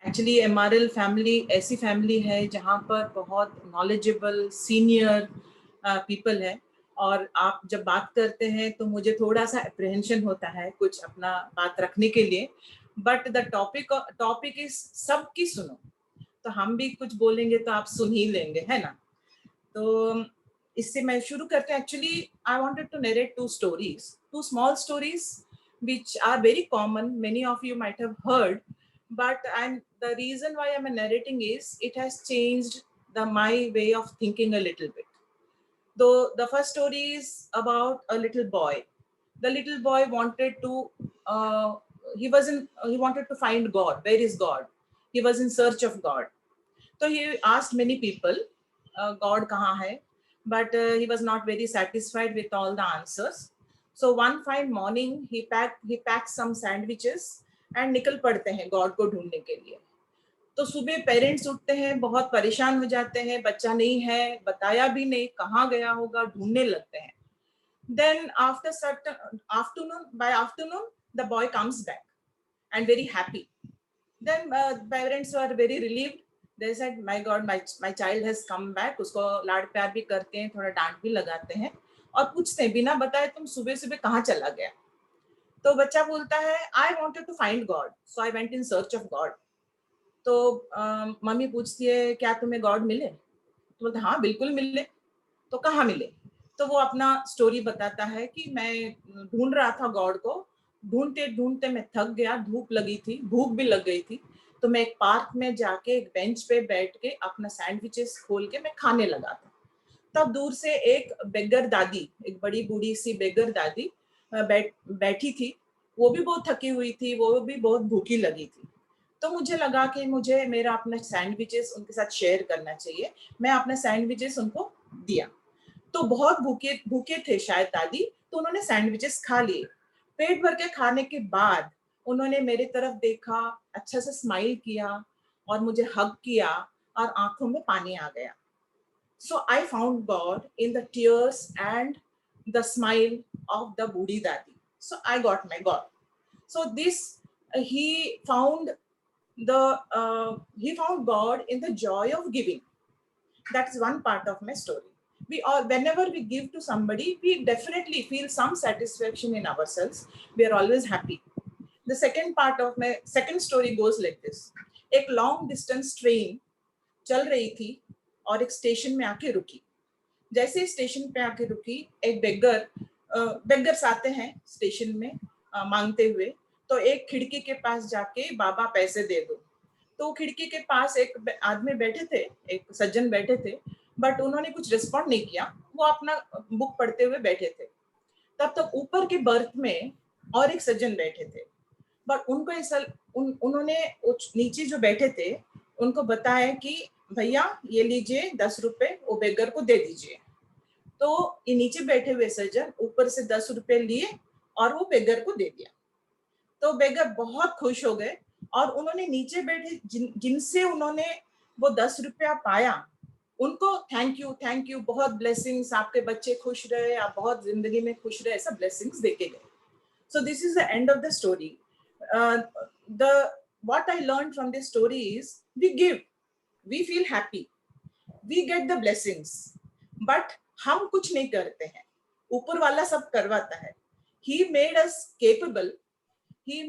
Actually MRL family ऐसी फैमिली है जहाँ पर बहुत नॉलेजेबल सीनियर पीपल है, और आप जब बात करते हैं तो मुझे थोड़ा सा अप्रहेंशन होता है कुछ अपना बात रखने के लिए, बट द टॉपिक इज सबकी सुनो, तो हम भी कुछ बोलेंगे तो आप सुन ही लेंगे, है ना। तो इससे मैं शुरू करते हैं। Actually I wanted to narrate two small stories which are very common, many of you might have heard, but the reason why I'm narrating is it has changed my way of thinking a little bit. Though the first story is about a little boy. The little boy wanted to he wanted to find God. Where is God? He was in search of God. So he asked many people, God kahan hai? But he was not very satisfied with all the answers. So one fine morning he packed some sandwiches and निकल पड़ते हैं God को ढूंढने के लिए. तो सुबह parents उठते हैं, बहुत परेशान हो जाते हैं, बच्चा नहीं है, बताया भी नहीं, कहाँ गया होगा, ढूंढने लगते हैं. Then after by afternoon, the boy comes back and very happy. Then parents were very relieved. They said, "My God, my child has come back." उसको लाड प्यार भी करते हैं, थोड़ा डांट भी लगाते हैं और पूछते हैं बिना बताए तुम सुबह सुबह कहाँ चला गया. तो बच्चा बोलता है, I wanted to find God, so I went in search of God. तो मम्मी पूछती है, क्या तुम्हें गॉड मिले? तो बोलता हाँ बिल्कुल मिले. तो कहाँ मिले? तो वो अपना स्टोरी बताता है कि मैं ढूंढ रहा था गॉड को, ढूंढते ढूंढते मैं थक गया, धूप लगी थी, भूख भी लग गई थी, तो मैं एक पार्क में जाके एक बेंच पे बैठ के अपना सैंडविचेस खोल के मैं खाने लगा था. तब दूर से एक बेगर दादी, एक बड़ी बूढ़ी सी बेगर दादी बैठी थी. वो भी बहुत थकी हुई थी, वो भी बहुत भूखी लगी थी. तो मुझे लगा कि मुझे मेरा अपना सैंडविचेस उनके साथ शेयर करना चाहिए. मैं अपना सैंडविचेस उनको दिया. तो बहुत भूखे थे शायद दादी, तो उन्होंने सैंडविचेस खा लिए. पेट भर के खाने के बाद उन्होंने मेरे तरफ देखा, अच्छा से स्माइल किया और मुझे हग किया और आंखों में पानी आ गया. So I found God in the tears and the smile of the बूढ़ी दादी. So I got my God. So this he found God in the joy of giving. That's one part of my story. Whenever we give to somebody, we definitely feel some satisfaction in ourselves. We are always happy. The second part of my second story goes like this. एक long distance train चल रही थी और एक station में आके रुकी. जैसे स्टेशन पे आके रुकी, एक बेगर्स आते हैं स्टेशन में मांगते हुए. तो एक खिड़की के पास जाके, बाबा पैसे दे दो. तो खिड़की के पास एक आदमी बैठे थे, एक सज्जन बैठे थे, बट उन्होंने कुछ रिस्पॉन्ड नहीं किया. वो अपना बुक पढ़ते हुए बैठे थे. तब तक ऊपर के बर्थ में और एक सज्जन बैठे थे, बट उनको ऐसा उन्होंने नीचे जो बैठे थे उनको बताया कि भैया ये लीजिए 10 रुपए, वो बेगर को दे दीजिए. तो ये नीचे बैठे हुए सज्जन ऊपर से 10 रुपए लिए और वो बेगर को दे दिया. तो बेगर बहुत खुश हो गए और उन्होंने नीचे बैठे जिनसे उन्होंने वो 10 रुपया पाया, उनको थैंक यू, बहुत ब्लेसिंग्स, आपके बच्चे खुश रहे, आप बहुत जिंदगी में खुश रहे, ऐसा ब्लेसिंग्स देके गए. So this is the end of the story. What I learned from this story is we give, we feel happy, we get the blessings, but हम कुछ नहीं करते हैं, ऊपर वाला सब करवाता है. He made us capable. He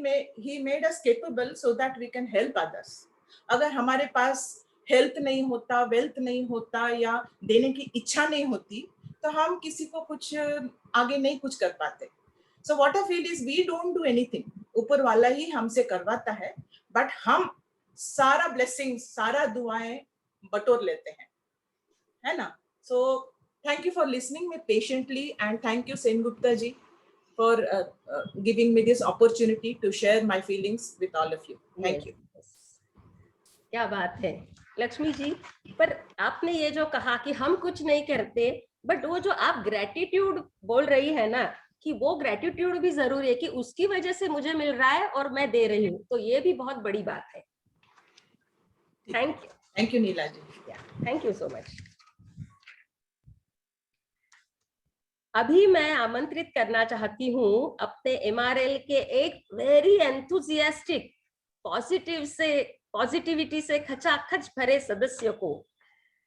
made us capable so that we can help others. अगर हमारे पास हेल्थ नहीं होता, वेल्थ नहीं होता या देने की इच्छा नहीं होती, तो हम किसी को कुछ आगे नहीं कुछ कर पाते. So what I feel is we don't do anything. ऊपर वाला ही हमसे करवाता है, but हम सारा blessings, सारा दुआएं बटोर लेते हैं, है ना? So thank you for listening me patiently, and thank you Sengupta ji for giving me this opportunity to share my feelings with all of you. Thank you. क्या बात है लक्ष्मी जी. पर आपने ये जो कहा कि हम कुछ नहीं करते, बट वो जो आप ग्रेटिट्यूड बोल रही है ना, कि वो ग्रेटिट्यूड भी जरूरी है कि उसकी वजह से मुझे मिल रहा है और मैं दे रही हूँ, तो ये भी बहुत बड़ी बात है. Thank you Neela ji. Thank you so much. अभी मैं आमंत्रित करना चाहती हूँ अपने MRL के एक वेरी एंथुसियास्टिक पॉजिटिविटी से खचाखच भरे सदस्य को,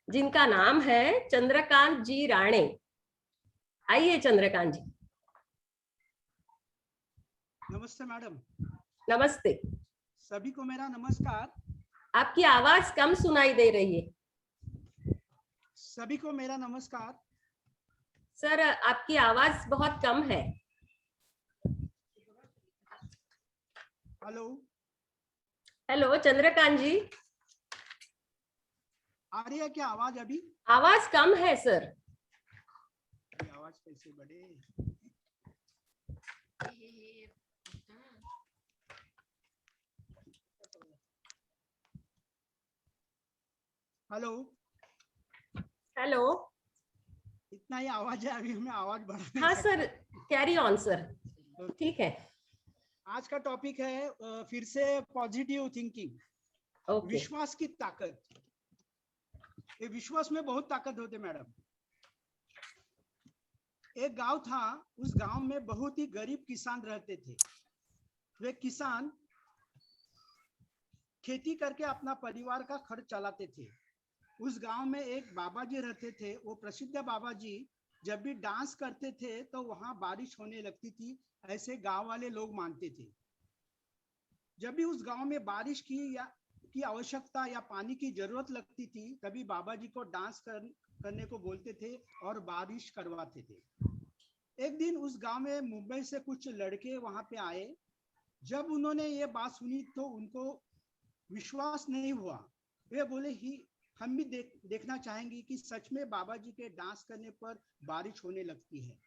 जिनका नाम है चंद्रकांत जी राणे. आइए चंद्रकांत जी. नमस्ते मैडम. नमस्ते. सभी को मेरा नमस्कार. आपकी आवाज कम सुनाई दे रही है. सभी को मेरा नमस्कार. सर आपकी आवाज बहुत कम है. हेलो चंद्रकांत जी. आ रही है क्या आवाज? अभी आवाज कम है सर. आवाज कैसे बढ़े। हेलो हेलो, इतना ही आवाज है, अभी हमें आवाज बढ़ा नहीं हाँ सकते। सर, कैरी ऑन सर, ठीक है। आज का टॉपिक है फिर से पॉजिटिव थिंकिंग, विश्वास की ताकत। ये विश्वास में बहुत ताकत होती है मैडम। एक गांव था, उस गांव में बहुत ही गरीब किसान रहते थे। वे किसान खेती करके अपना परिवार का खर्च चलाते थे। उस गांव में एक बाबा जी रहते थे। वो प्रसिद्ध बाबा जी जब भी डांस करते थे तो वहां बारिश होने लगती थी, ऐसे गांव वाले लोग मानते थे। जब भी उस गांव में बारिश की आवश्यकता या पानी की जरूरत लगती थी, तभी बाबा जी को डांस करने को बोलते थे और बारिश करवाते थे। एक दिन उस गांव में मुंबई से कुछ लड़के वहां पे आए। जब उन्होंने ये बात सुनी तो उनको विश्वास नहीं हुआ। वे बोले ही हम भी देखना चाहेंगे कि सच में बाबा जी के डांस करने पर बारिश होने लगती है।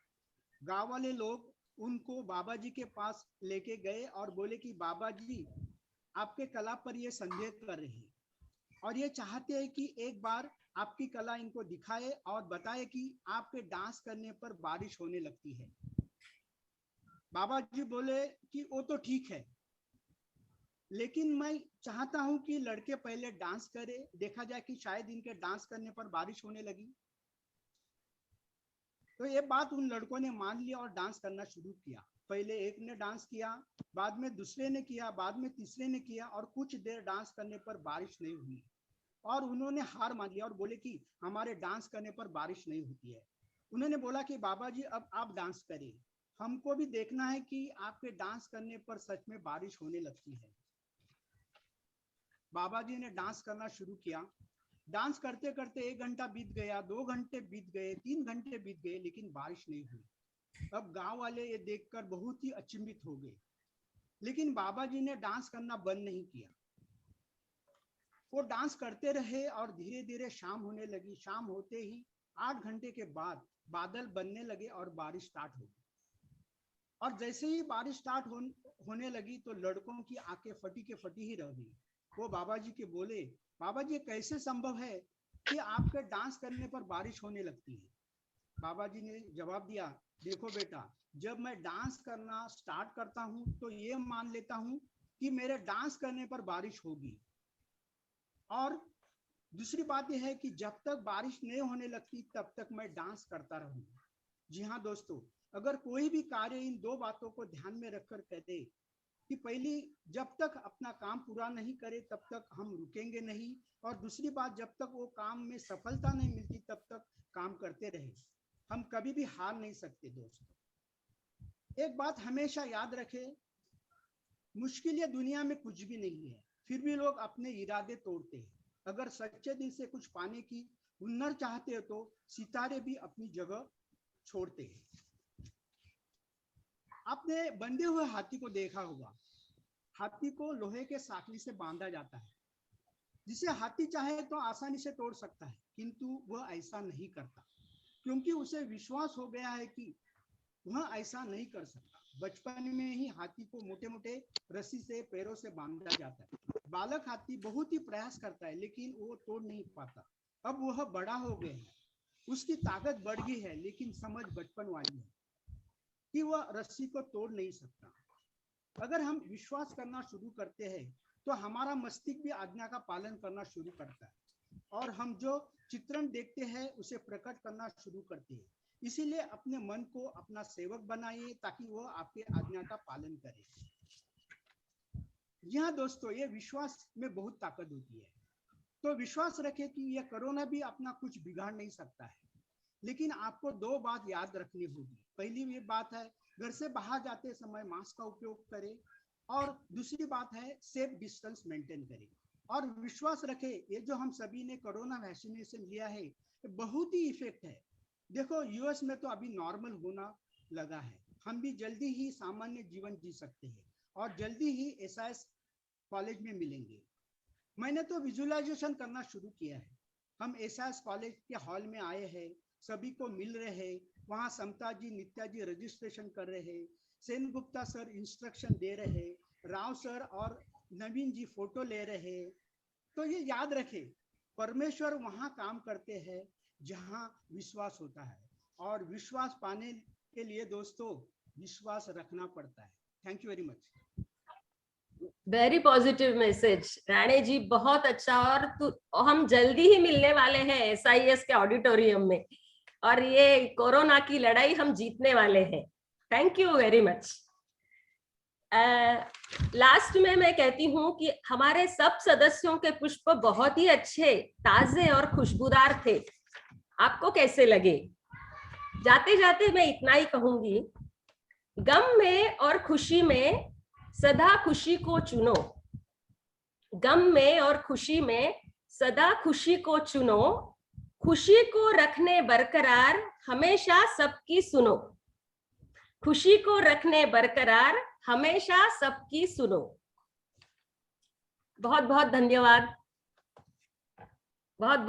गांव वाले लोग उनको बाबा जी के पास लेके गए और बोले कि बाबा जी आपके कला पर ये संदेह कर रहे हैं और ये चाहते हैं कि एक बार आपकी कला इनको दिखाए और बताए कि आपके डांस करने पर बारिश होने लगती है। बाबा जी बोले कि वो तो ठीक है, लेकिन मैं चाहता हूं कि लड़के पहले डांस करे, देखा जाए कि शायद इनके डांस करने पर बारिश होने लगी। तो ये बात उन लड़कों ने मान लिया और डांस करना शुरू किया। पहले एक ने डांस किया, बाद में दूसरे ने किया, बाद में तीसरे ने किया और कुछ देर डांस करने पर बारिश नहीं हुई और उन्होंने हार मान लिया और बोले कि हमारे डांस करने पर बारिश नहीं होती है। उन्होंने बोला कि बाबा जी अब आप डांस करें, हमको भी देखना है कि आपके डांस करने पर सच में बारिश होने लगती है। बाबा जी ने डांस करना शुरू किया। डांस करते करते 1 घंटा बीत गया, 2 घंटे बीत गए, 3 घंटे बीत गए, लेकिन बारिश नहीं हुई। अब गांव वाले ये देखकर बहुत ही अचंभित हो गए, लेकिन बाबा जी ने डांस करना बंद नहीं किया। वो डांस करते रहे और धीरे धीरे शाम होने लगी। शाम होते ही 8 घंटे के बाद बादल बनने लगे और बारिश स्टार्ट हो गई। और जैसे ही बारिश स्टार्ट होने लगी तो लड़कों की आंखें फटी के फटी ही रह गई। वो बाबा जी के बोले, बाबा जी कैसे संभव है कि आपके डांस करने पर बारिश होने लगती है? बाबा जी ने जवाब दिया, देखो बेटा, जब मैं डांस करना स्टार्ट करता हूं तो ये मान लेता हूं कि मेरे डांस करने पर बारिश होगी, और दूसरी बात यह है कि जब तक बारिश नहीं होने लगती तब तक मैं डांस करता रहूंगा। जी हाँ दोस्तों, अगर कोई भी कार्य इन 2 बातों को ध्यान में रखकर कह दे कि पहली, जब तक अपना काम पूरा नहीं करे तब तक हम रुकेंगे नहीं, और दूसरी बात, जब तक वो काम में सफलता नहीं मिलती तब तक काम करते रहे, हम कभी भी हार नहीं सकते। दोस्तों एक बात हमेशा याद रखें, मुश्किल ये दुनिया में कुछ भी नहीं है, फिर भी लोग अपने इरादे तोड़ते हैं। अगर सच्चे दिल से कुछ पाने की हुनर चाहते हो तो सितारे भी अपनी जगह छोड़ते हैं। आपने बंधे हुए हाथी को देखा होगा। हाथी को लोहे के साखली से बांधा जाता है, जिसे हाथी चाहे तो आसानी से तोड़ सकता है, किंतु वह ऐसा नहीं करता क्योंकि उसे विश्वास हो गया है कि वह ऐसा नहीं कर सकता। बचपन में ही हाथी को मोटे मोटे रस्सी से पैरों से बांधा जाता है। बालक हाथी बहुत ही प्रयास करता है लेकिन वो तोड़ नहीं पाता। अब वह बड़ा हो गया है, उसकी ताकत बढ़ गई है, लेकिन समझ बचपन वाली है कि वह रस्सी को तोड़ नहीं सकता। अगर हम विश्वास करना शुरू करते हैं तो हमारा मस्तिष्क भी आज्ञा का पालन करना शुरू करता है और हम जो चित्रण देखते हैं उसे प्रकट करना शुरू करते हैं। इसीलिए अपने मन को अपना सेवक बनाइए ताकि वह आपके आज्ञा का पालन करे। जी हाँ दोस्तों, ये विश्वास में बहुत ताकत होती है। तो विश्वास रखें कि यह कोरोना भी अपना कुछ बिगाड़ नहीं सकता है, लेकिन आपको 2 बात याद रखनी होगी। पहली ये बात है, घर से बाहर जाते समय मास्क का उपयोग करें, और दूसरी बात है सेफ डिस्टेंस मेंटेन करें। और विश्वास रखें, ये जो हम सभी ने कोरोना वैक्सीनेशन लिया है बहुत ही इफेक्ट है। देखो यूएस में तो अभी नॉर्मल होना लगा है, हम भी जल्दी ही सामान्य जीवन जी सकते हैं और जल्दी ही एसआईएस कॉलेज में मिलेंगे। मैंने तो विजुअलाइजेशन करना शुरू किया है। हम एसएस कॉलेज के हॉल में आए हैं, सभी को मिल रहे हैं, वहाँ समता जी, नित्या जी रजिस्ट्रेशन कर रहे हैं, सेन गुप्ता सर इंस्ट्रक्शन दे रहे हैं, राव सर और नवीन जी फोटो ले रहे हैं। तो ये याद रखें, परमेश्वर वहाँ काम करते हैं जहाँ विश्वास होता है, और विश्वास पाने के लिए दोस्तों विश्वास रखना पड़ता है। Thank you very much. Very positive message Rane ji, बहुत अच्छा। और हम जल्दी ही मिलने वाले हैं SIS के ऑडिटोरियम में, और ये कोरोना की लड़ाई हम जीतने वाले हैं। Thank you very much. Last में मैं कहती हूँ कि हमारे सब सदस्यों के पुष्प बहुत ही अच्छे, ताजे और खुशबूदार थे। आपको कैसे लगे? जाते जाते मैं इतना ही कहूंगी, गम में और खुशी में सदा खुशी को चुनो। गम में और खुशी में सदा खुशी को चुनो, खुशी को रखने बरकरार हमेशा सबकी सुनो। खुशी को रखने बरकरार हमेशा सबकी सुनो। बहुत बहुत धन्यवाद। बहुत